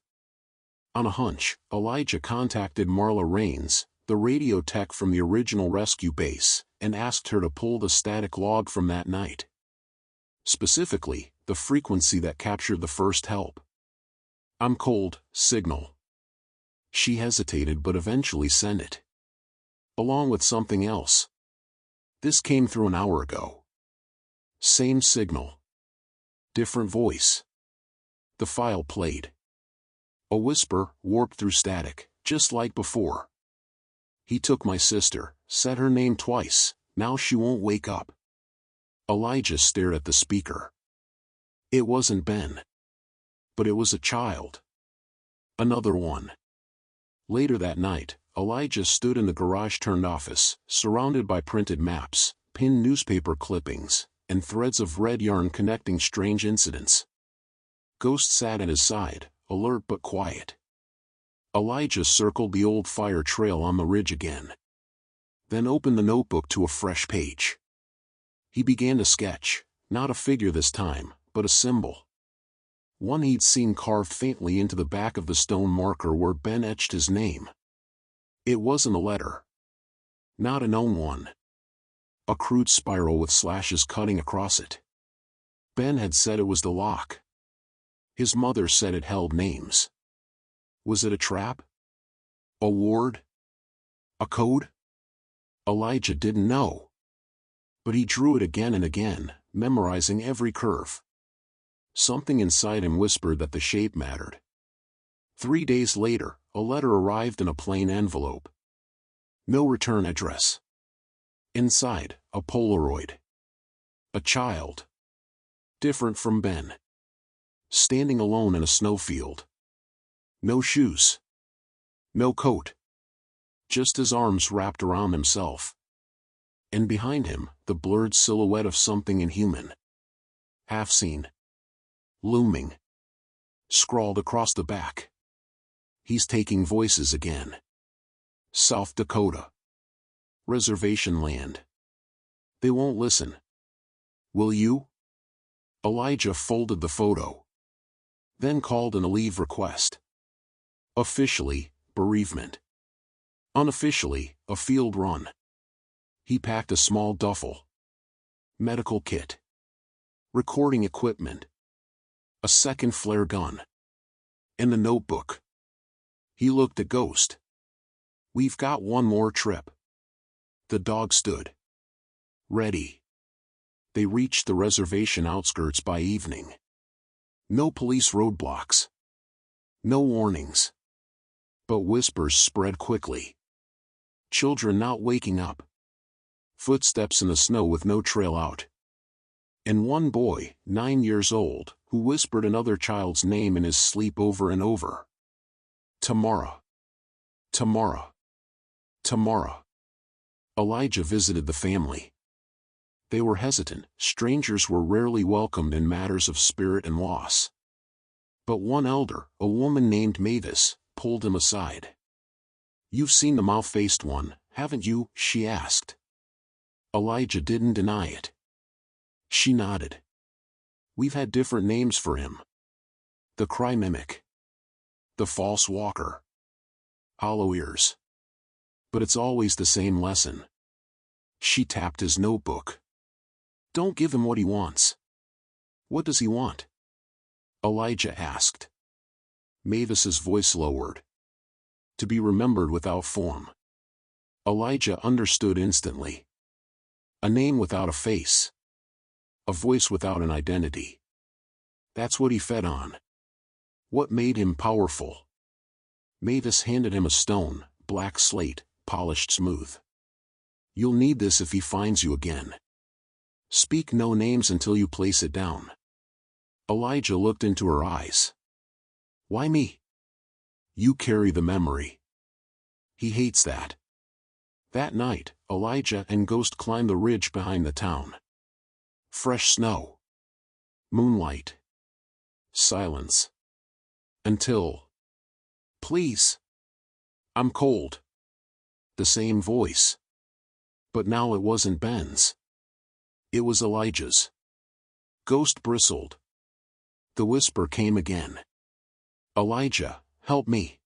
On a hunch, Elijah contacted Marla Raines, the radio tech from the original rescue base, and asked her to pull the static log from that night. Specifically, the frequency that captured the first help. "I'm cold" signal. She hesitated but eventually sent it. Along with something else. This came through an hour ago. Same signal. Different voice. The file played. A whisper, warped through static, just like before. "He took my sister, said her name twice, now she won't wake up." Elijah stared at the speaker. It wasn't Ben. But it was a child. Another one. Later that night, Elijah stood in the garage-turned office, surrounded by printed maps, pinned newspaper clippings, and threads of red yarn connecting strange incidents. Ghost sat at his side, alert but quiet. Elijah circled the old fire trail on the ridge again. Then opened the notebook to a fresh page. He began to sketch, not a figure this time, but a symbol. One he'd seen carved faintly into the back of the stone marker where Ben etched his name. It wasn't a letter. Not a known one. A crude spiral with slashes cutting across it. Ben had said it was the lock. His mother said it held names. Was it a trap? A ward? A code? Elijah didn't know. But he drew it again and again, memorizing every curve. Something inside him whispered that the shape mattered. 3 days later, a letter arrived in a plain envelope. No return address. Inside, a Polaroid. A child. Different from Ben. Standing alone in a snowfield. No shoes. No coat. Just his arms wrapped around himself. And behind him, the blurred silhouette of something inhuman. Half seen. Looming. Scrawled across the back. "He's taking voices again. South Dakota. Reservation land. They won't listen. Will you?" Elijah folded the photo. Then called in a leave request. Officially, bereavement. Unofficially, a field run. He packed a small duffel. Medical kit. Recording equipment. A second flare gun. And the notebook. He looked at Ghost. "We've got one more trip." The dog stood. Ready. They reached the reservation outskirts by evening. No police roadblocks. No warnings. But whispers spread quickly. Children not waking up. Footsteps in the snow with no trail out. And one boy, 9 years old, who whispered another child's name in his sleep over and over. Tamara. Tamara. Tamara. Elijah visited the family. They were hesitant. Strangers were rarely welcomed in matters of spirit and loss. But one elder, a woman named Mavis, pulled him aside. "You've seen the mouth-faced one, haven't you?" she asked. Elijah didn't deny it. She nodded. "We've had different names for him. The cry mimic. The false walker. Hollow ears. But it's always the same lesson." She tapped his notebook. "Don't give him what he wants." "What does he want?" Elijah asked. Mavis's voice lowered. "To be remembered without form." Elijah understood instantly. A name without a face. A voice without an identity. That's what he fed on. What made him powerful. Mavis handed him a stone, black slate, polished smooth. "You'll need this if he finds you again. Speak no names until you place it down." Elijah looked into her eyes. "Why me?" You carry the memory. He hates that. That night, Elijah and Ghost climbed the ridge behind the town. Fresh snow. Moonlight. Silence. Until... Please. I'm cold. The same voice. But now it wasn't Ben's. It was Elijah's. Ghost bristled. The whisper came again. Elijah, help me.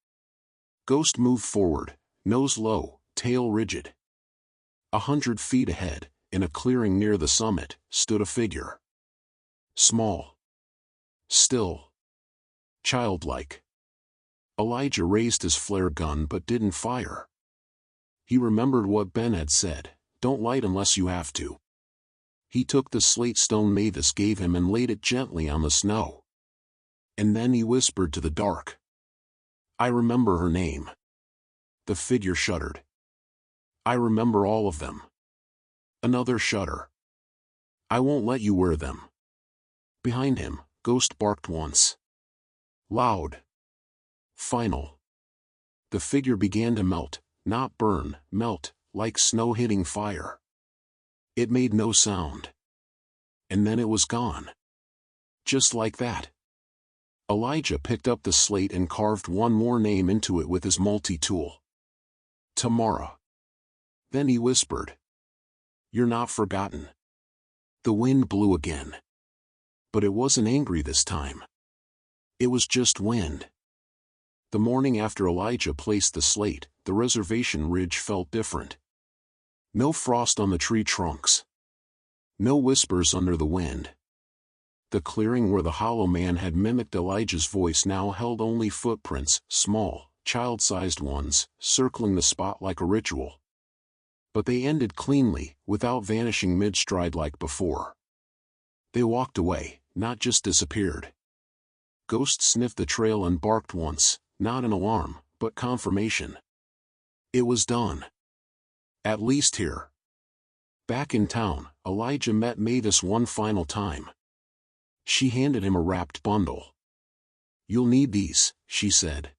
Ghost moved forward, nose low, tail rigid. 100 feet ahead, in a clearing near the summit, stood a figure. Small. Still. Childlike. Elijah raised his flare gun but didn't fire. He remembered what Ben had said, don't light unless you have to. He took the slate stone Mavis gave him and laid it gently on the snow. And then he whispered to the dark. I remember her name. The figure shuddered. I remember all of them. Another shudder. I won't let you wear them. Behind him, Ghost barked once. Loud. Final. The figure began to melt, not burn, melt, like snow hitting fire. It made no sound. And then it was gone. Just like that. Elijah picked up the slate and carved one more name into it with his multi-tool. Tamara. Then he whispered. You're not forgotten. The wind blew again. But it wasn't angry this time. It was just wind. The morning after Elijah placed the slate, the reservation ridge felt different. No frost on the tree trunks. No whispers under the wind. The clearing where the hollow man had mimicked Elijah's voice now held only footprints, small, child-sized ones, circling the spot like a ritual. But they ended cleanly, without vanishing mid-stride like before. They walked away, not just disappeared. Ghost sniffed the trail and barked once, not in alarm, but confirmation. It was done. At least here. Back in town, Elijah met Mavis one final time. She handed him a wrapped bundle. You'll need these, she said.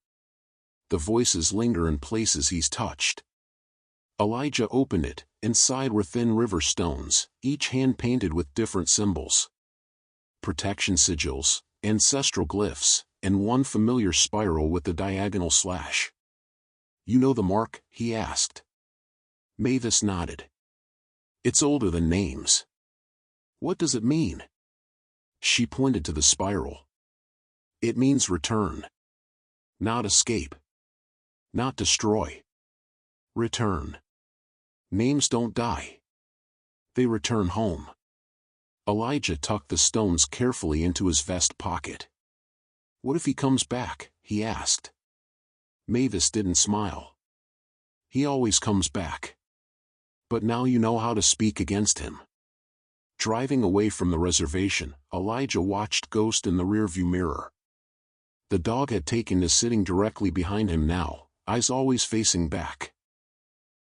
The voices linger in places he's touched. Elijah opened it. Inside were thin river stones, each hand-painted with different symbols. Protection sigils, ancestral glyphs, and one familiar spiral with the diagonal slash. You know the mark? He asked. Mavis nodded. It's older than names. What does it mean? She pointed to the spiral. It means return. Not escape. Not destroy. Return. Names don't die. They return home. Elijah tucked the stones carefully into his vest pocket. What if he comes back? He asked. Mavis didn't smile. He always comes back. But now you know how to speak against him. Driving away from the reservation, Elijah watched Ghost in the rearview mirror. The dog had taken to sitting directly behind him now, eyes always facing back.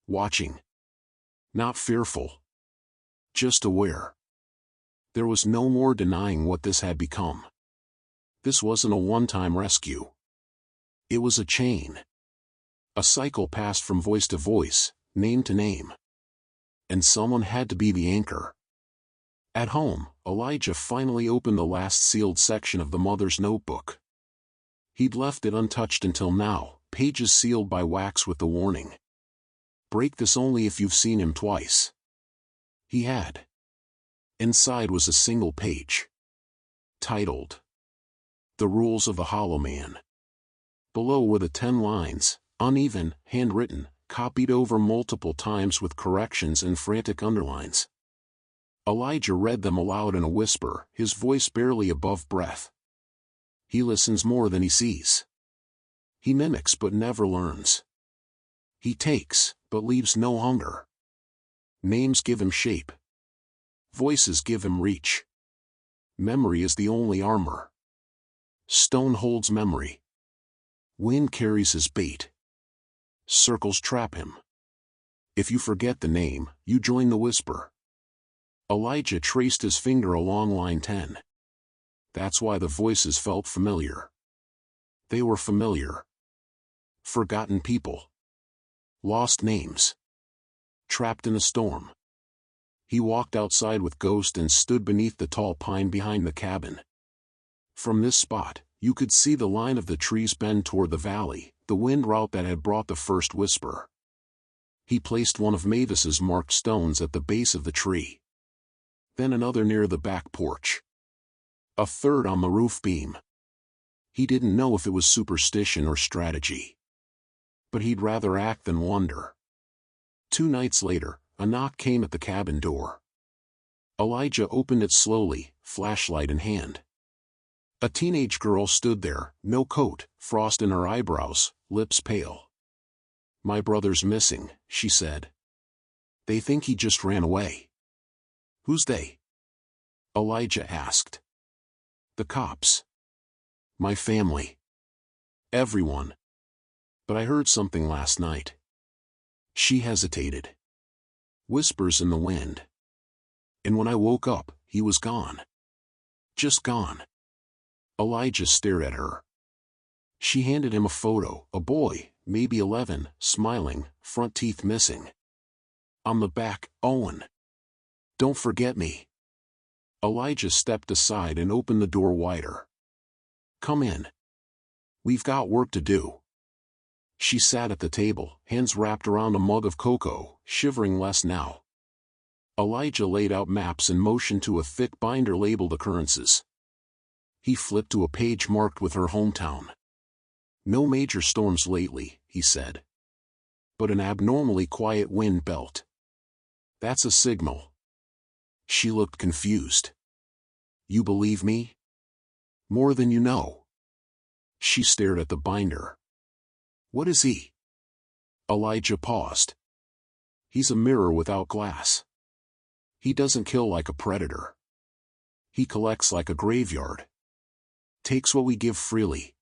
Watching. Not fearful. Just aware. There was no more denying what this had become. This wasn't a one-time rescue. It was a chain. A cycle passed from voice to voice, name to name. And someone had to be the anchor. At home, Elijah finally opened the last sealed section of the mother's notebook. He'd left it untouched until now, pages sealed by wax with the warning. Break this only if you've seen him twice. He had. Inside was a single page. Titled, The Rules of the Hollow Man. Below were the 10 lines, uneven, handwritten, copied over multiple times with corrections and frantic underlines. Elijah read them aloud in a whisper, his voice barely above breath. He listens more than he sees. He mimics but never learns. He takes, but leaves no hunger. Names give him shape. Voices give him reach. Memory is the only armor. Stone holds memory. Wind carries his bait. Circles trap him. If you forget the name, you join the whisper. Elijah traced his finger along line 10. That's why the voices felt familiar. They were familiar. Forgotten people. Lost names. Trapped in a storm. He walked outside with Ghost and stood beneath the tall pine behind the cabin. From this spot, you could see the line of the trees bend toward the valley, the wind route that had brought the first whisper. He placed one of Mavis's marked stones at the base of the tree. Then another near the back porch. A third on the roof beam. He didn't know if it was superstition or strategy. But he'd rather act than wonder. 2 nights later, a knock came at the cabin door. Elijah opened it slowly, flashlight in hand. A teenage girl stood there, no coat, frost in her eyebrows, lips pale. "My brother's missing," she said. "They think he just ran away." "Who's they?" Elijah asked. "The cops. My family. Everyone. But I heard something last night." She hesitated. Whispers in the wind. "And when I woke up, he was gone. Just gone." Elijah stared at her. She handed him a photo, a boy, maybe 11, smiling, front teeth missing. On the back, "Owen. Don't forget me." Elijah stepped aside and opened the door wider. "Come in. We've got work to do." She sat at the table, hands wrapped around a mug of cocoa, shivering less now. Elijah laid out maps and motioned to a thick binder labeled occurrences. He flipped to a page marked with her hometown. "No major storms lately," he said. "But an abnormally quiet wind belt. That's a signal." She looked confused. "You believe me?" "More than you know." She stared at the binder. "What is he?" Elijah paused. "He's a mirror without glass. He doesn't kill like a predator. He collects like a graveyard. Takes what we give freely."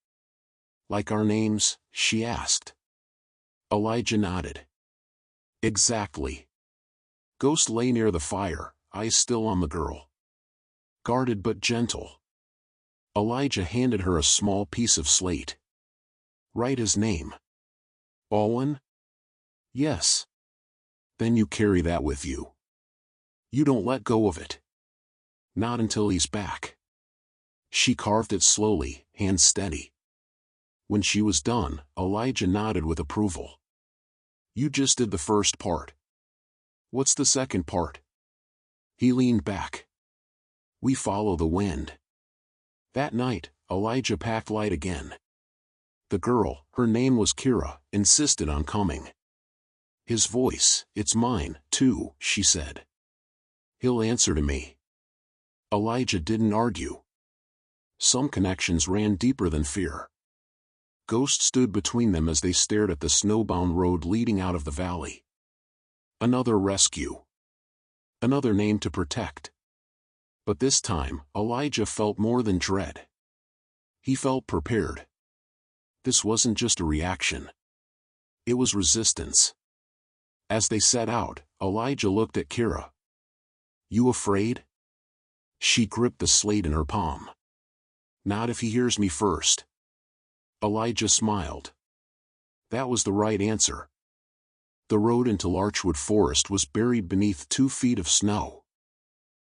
"Like our names?" she asked. Elijah nodded. "Exactly." Ghost lay near the fire, eyes still on the girl. Guarded but gentle. Elijah handed her a small piece of slate. "Write his name." "Owen?" "Yes." "Then you carry that with you. You don't let go of it. Not until he's back." She carved it slowly, hands steady. When she was done, Elijah nodded with approval. "You just did the first part. What's the second part?" He leaned back. "We follow the wind." That night, Elijah packed light again. The girl, her name was Kira, insisted on coming. His voice, "It's mine, too," she said. "He'll answer to me." Elijah didn't argue. Some connections ran deeper than fear. Ghost stood between them as they stared at the snowbound road leading out of the valley. Another rescue. Another name to protect. But this time, Elijah felt more than dread. He felt prepared. This wasn't just a reaction. It was resistance. As they set out, Elijah looked at Kira. "You afraid?" She gripped the slate in her palm. "Not if he hears me first." Elijah smiled. That was the right answer. The road into Larchwood Forest was buried beneath 2 feet of snow.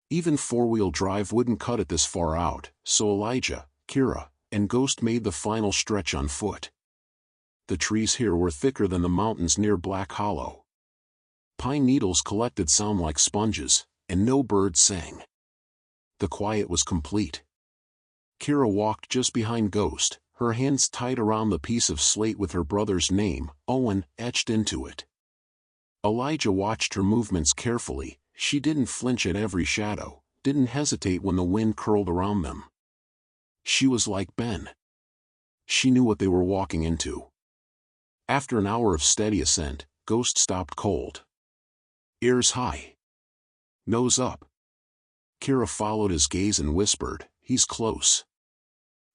Even 4-wheel drive wouldn't cut it this far out, so Elijah, Kira, and Ghost made the final stretch on foot. The trees here were thicker than the mountains near Black Hollow. Pine needles collected sound like sponges, and no birds sang. The quiet was complete. Kira walked just behind Ghost, her hands tied around the piece of slate with her brother's name, Owen, etched into it. Elijah watched her movements carefully. She didn't flinch at every shadow, didn't hesitate when the wind curled around them. She was like Ben. She knew what they were walking into. After an hour of steady ascent, Ghost stopped cold. Ears high. Nose up. Kira followed his gaze and whispered, "He's close."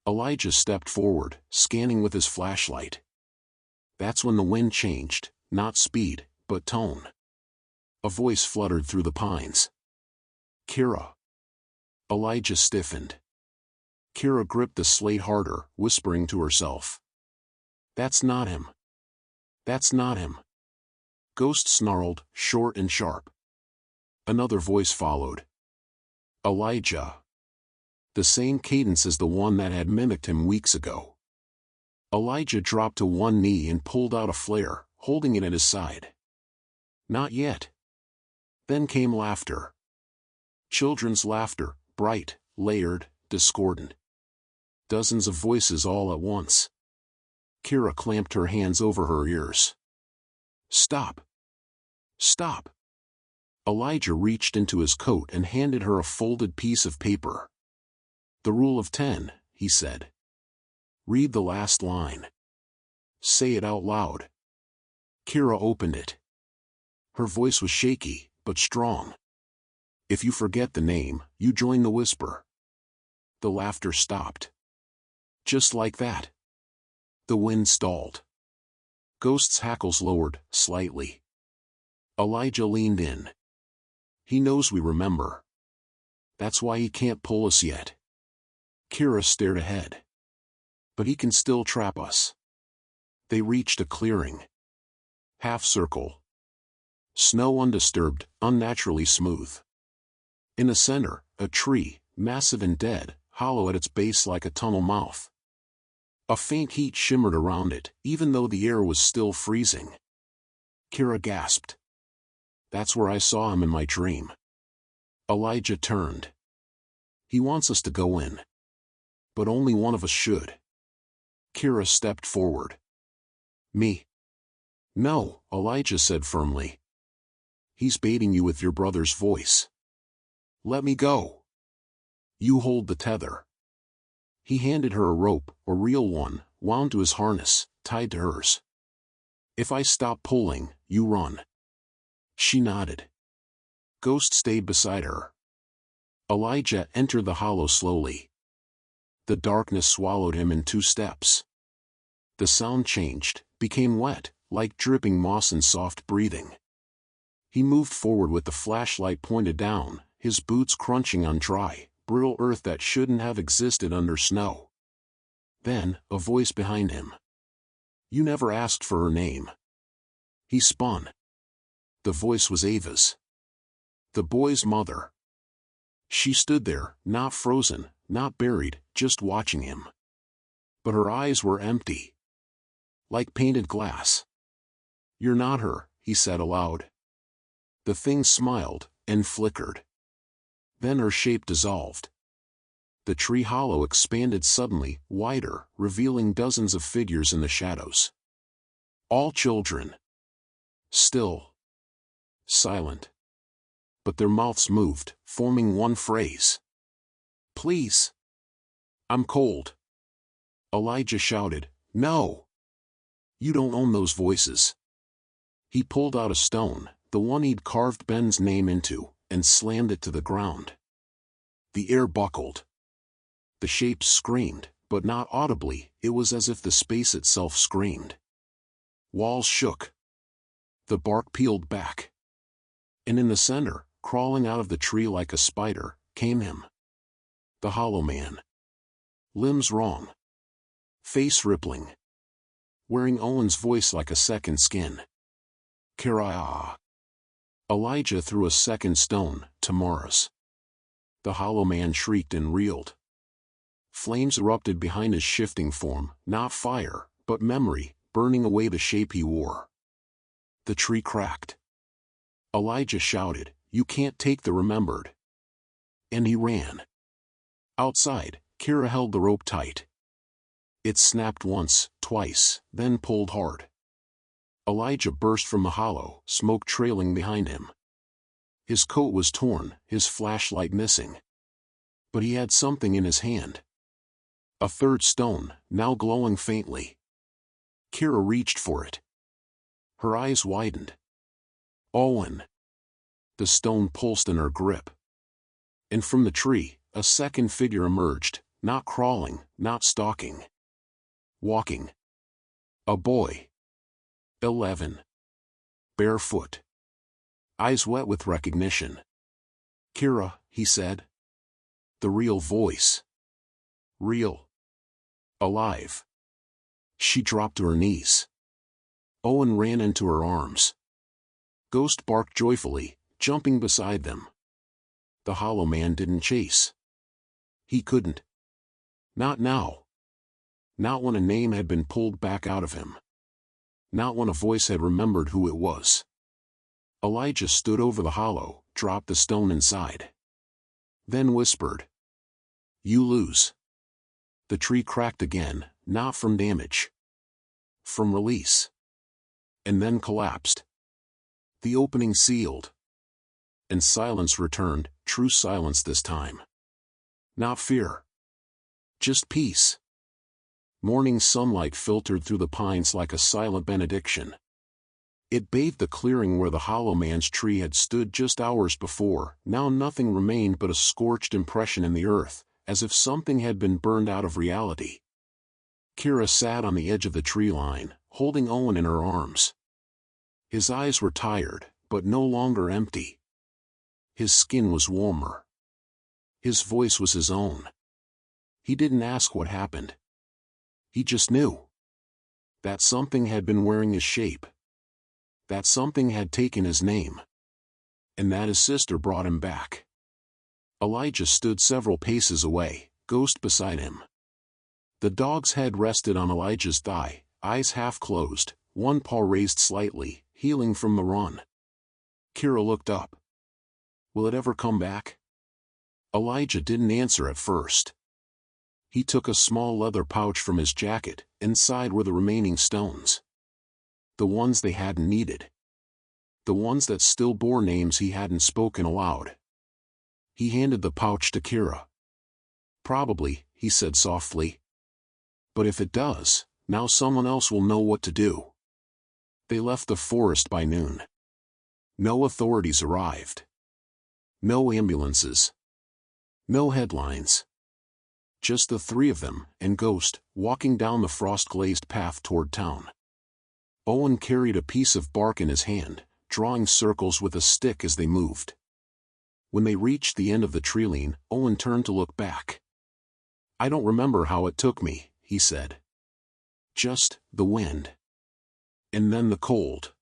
Elijah stepped forward, scanning with his flashlight. That's when the wind changed, not speed, but tone. A voice fluttered through the pines. "Kira." Elijah stiffened. Kira gripped the slate harder, whispering to herself. "That's not him." That's not him. Ghost snarled, short and sharp. Another voice followed. Elijah. The same cadence as the one that had mimicked him weeks ago. Elijah dropped to one knee and pulled out a flare, holding it at his side. Not yet. Then came laughter. Children's laughter, bright, layered, discordant. Dozens of voices all at once. Kira clamped her hands over her ears. Stop. Stop. Elijah reached into his coat and handed her a folded piece of paper. The rule of 10, he said. Read the last line. Say it out loud. Kira opened it. Her voice was shaky, but strong. If you forget the name, you join the whisper. The laughter stopped. Just like that. The wind stalled. Ghost's hackles lowered, slightly. Elijah leaned in. He knows we remember. That's why he can't pull us yet. Kira stared ahead. But he can still trap us. They reached a clearing. Half circle. Snow undisturbed, unnaturally smooth. In the center, a tree, massive and dead, hollow at its base like a tunnel mouth. A faint heat shimmered around it, even though the air was still freezing. Kira gasped. That's where I saw him in my dream. Elijah turned. He wants us to go in. But only one of us should. Kira stepped forward. Me? No, Elijah said firmly. He's baiting you with your brother's voice. Let me go. You hold the tether. He handed her a rope, a real one, wound to his harness, tied to hers. If I stop pulling, you run. She nodded. Ghost stayed beside her. Elijah entered the hollow slowly. The darkness swallowed him in 2 steps. The sound changed, became wet, like dripping moss and soft breathing. He moved forward with the flashlight pointed down, his boots crunching on dry, brittle earth that shouldn't have existed under snow. Then, a voice behind him. You never asked for her name. He spun. The voice was Ava's. The boy's mother. She stood there, not frozen, not buried, just watching him. But her eyes were empty. Like painted glass. You're not her, he said aloud. The thing smiled, and flickered. Then her shape dissolved. The tree hollow expanded suddenly, wider, revealing dozens of figures in the shadows. All children. Still. Silent. But their mouths moved, forming one phrase. Please. I'm cold. Elijah shouted, No. You don't own those voices. He pulled out a stone, the one he'd carved Ben's name into, and slammed it to the ground. The air buckled. The shapes screamed, but not audibly, it was as if the space itself screamed. Walls shook. The bark peeled back. And in the center, crawling out of the tree like a spider, came him. The Hollow Man. Limbs wrong. Face rippling. Wearing Owen's voice like a second skin. Kira. Elijah threw a second stone, Tamara's. The Hollow Man shrieked and reeled. Flames erupted behind his shifting form, not fire, but memory, burning away the shape he wore. The tree cracked. Elijah shouted, You can't take the remembered. And he ran. Outside, Kira held the rope tight. It snapped once, twice, then pulled hard. Elijah burst from the hollow, smoke trailing behind him. His coat was torn, his flashlight missing. But he had something in his hand. A third stone, now glowing faintly. Kira reached for it. Her eyes widened. Owen. The stone pulsed in her grip. And from the tree, a second figure emerged, not crawling, not stalking. Walking. A boy. 11. Barefoot. Eyes wet with recognition. Kira, he said. The real voice. Real. Alive. She dropped to her knees. Owen ran into her arms. Ghost barked joyfully, jumping beside them. The Hollow Man didn't chase. He couldn't. Not now. Not when a name had been pulled back out of him. Not when a voice had remembered who it was. Elijah stood over the hollow, dropped the stone inside. Then whispered, "You lose." The tree cracked again, not from damage. From release. And then collapsed. The opening sealed. And silence returned, true silence this time. Not fear. Just peace. Morning sunlight filtered through the pines like a silent benediction. It bathed the clearing where the Hollow Man's tree had stood just hours before. Now nothing remained but a scorched impression in the earth, as if something had been burned out of reality. Kira sat on the edge of the tree line, holding Owen in her arms. His eyes were tired, but no longer empty. His skin was warmer. His voice was his own. He didn't ask what happened. He just knew. That something had been wearing his shape. That something had taken his name. And that his sister brought him back. Elijah stood several paces away, Ghost beside him. The dog's head rested on Elijah's thigh, eyes half closed, one paw raised slightly, healing from the run. Kira looked up. Will it ever come back? Elijah didn't answer at first. He took a small leather pouch from his jacket. Inside were the remaining stones. The ones they hadn't needed. The ones that still bore names he hadn't spoken aloud. He handed the pouch to Kira. Probably, he said softly. But if it does, now someone else will know what to do. They left the forest by noon. No authorities arrived. No ambulances. No headlines. Just the three of them, and Ghost, walking down the frost-glazed path toward town. Owen carried a piece of bark in his hand, drawing circles with a stick as they moved. When they reached the end of the tree line, Owen turned to look back. I don't remember how it took me, he said. Just the wind. And then the cold.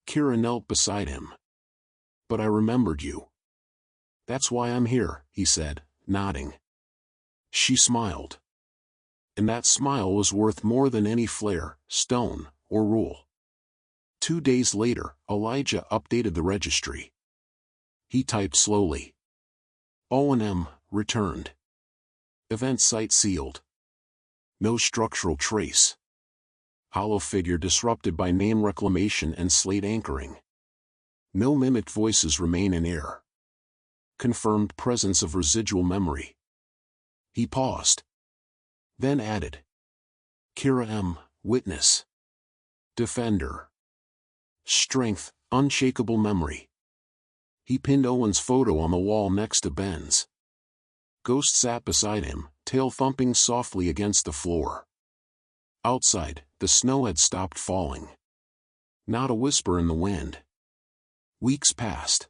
Kira knelt beside him. But I remembered you. That's why I'm here, he said, nodding. She smiled. And that smile was worth more than any flare, stone, or rule. 2 days later, Elijah updated the registry. He typed slowly. O&M, returned. Event site sealed. No structural trace. Hollow figure disrupted by name reclamation and slate anchoring. No mimicked voices remain in air. Confirmed presence of residual memory. He paused. Then added. Kira M., witness. Defender. Strength, unshakable memory. He pinned Owen's photo on the wall next to Ben's. Ghost sat beside him, tail thumping softly against the floor. Outside, the snow had stopped falling. Not a whisper in the wind. Weeks passed.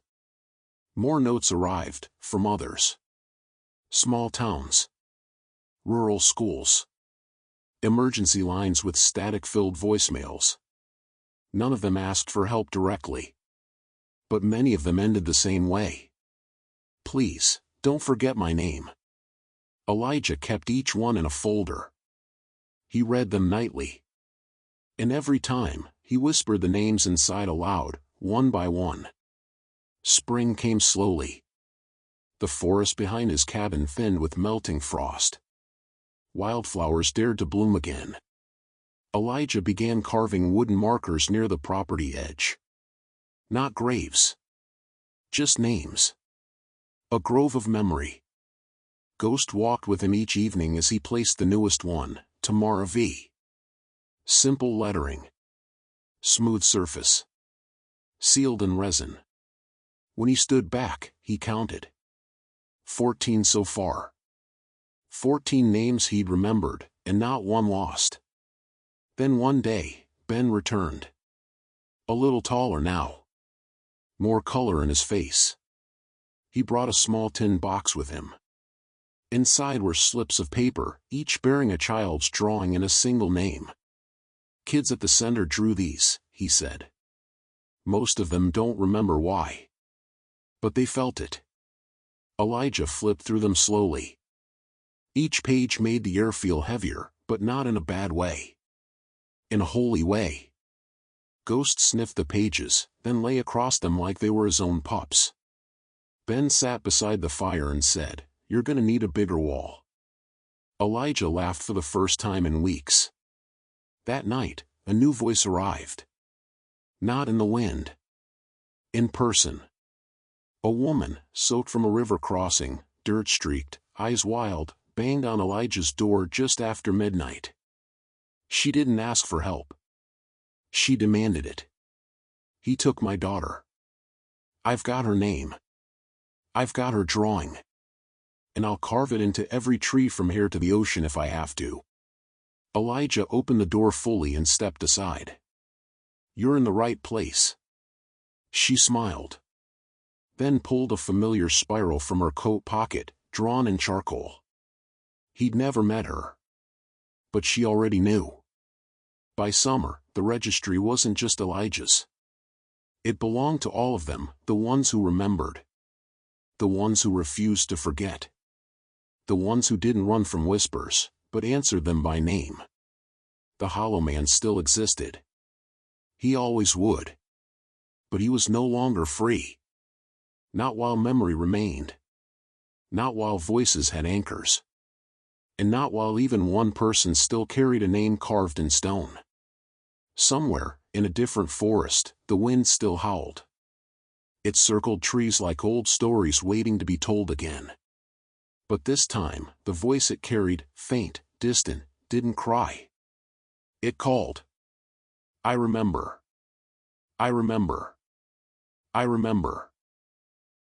More notes arrived, from others. Small towns. Rural schools. Emergency lines with static-filled voicemails. None of them asked for help directly. But many of them ended the same way. Please, don't forget my name. Elijah kept each one in a folder. He read them nightly. And every time, he whispered the names inside aloud, one by one. Spring came slowly. The forest behind his cabin thinned with melting frost. Wildflowers dared to bloom again. Elijah began carving wooden markers near the property edge. Not graves. Just names. A grove of memory. Ghost walked with him each evening as he placed the newest one, Tamara V. Simple lettering. Smooth surface. Sealed in resin. When he stood back, he counted. 14 so far. 14 names he'd remembered, and not one lost. Then one day, Ben returned. A little taller now. More color in his face. He brought a small tin box with him. Inside were slips of paper, each bearing a child's drawing and a single name. Kids at the center drew these, he said. Most of them don't remember why. But they felt it. Elijah flipped through them slowly. Each page made the air feel heavier, but not in a bad way. In a holy way. Ghost sniffed the pages, then lay across them like they were his own pups. Ben sat beside the fire and said, "You're gonna need a bigger wall." Elijah laughed for the first time in weeks. That night, a new voice arrived. Not in the wind. In person. A woman, soaked from a river crossing, dirt-streaked, eyes wild, banged on Elijah's door just after midnight. She didn't ask for help. She demanded it. "He took my daughter. I've got her name. I've got her drawing. And I'll carve it into every tree from here to the ocean if I have to." Elijah opened the door fully and stepped aside. "You're in the right place." She smiled. Then pulled a familiar spiral from her coat pocket, drawn in charcoal. He'd never met her. But she already knew. By summer, the registry wasn't just Elijah's. It belonged to all of them, the ones who remembered. The ones who refused to forget. The ones who didn't run from whispers, but answered them by name. The Hollow Man still existed. He always would. But he was no longer free. Not while memory remained. Not while voices had anchors. And not while even one person still carried a name carved in stone. Somewhere, in a different forest, the wind still howled. It circled trees like old stories waiting to be told again. But this time, the voice it carried, faint, distant, didn't cry. It called. "I remember. I remember. I remember."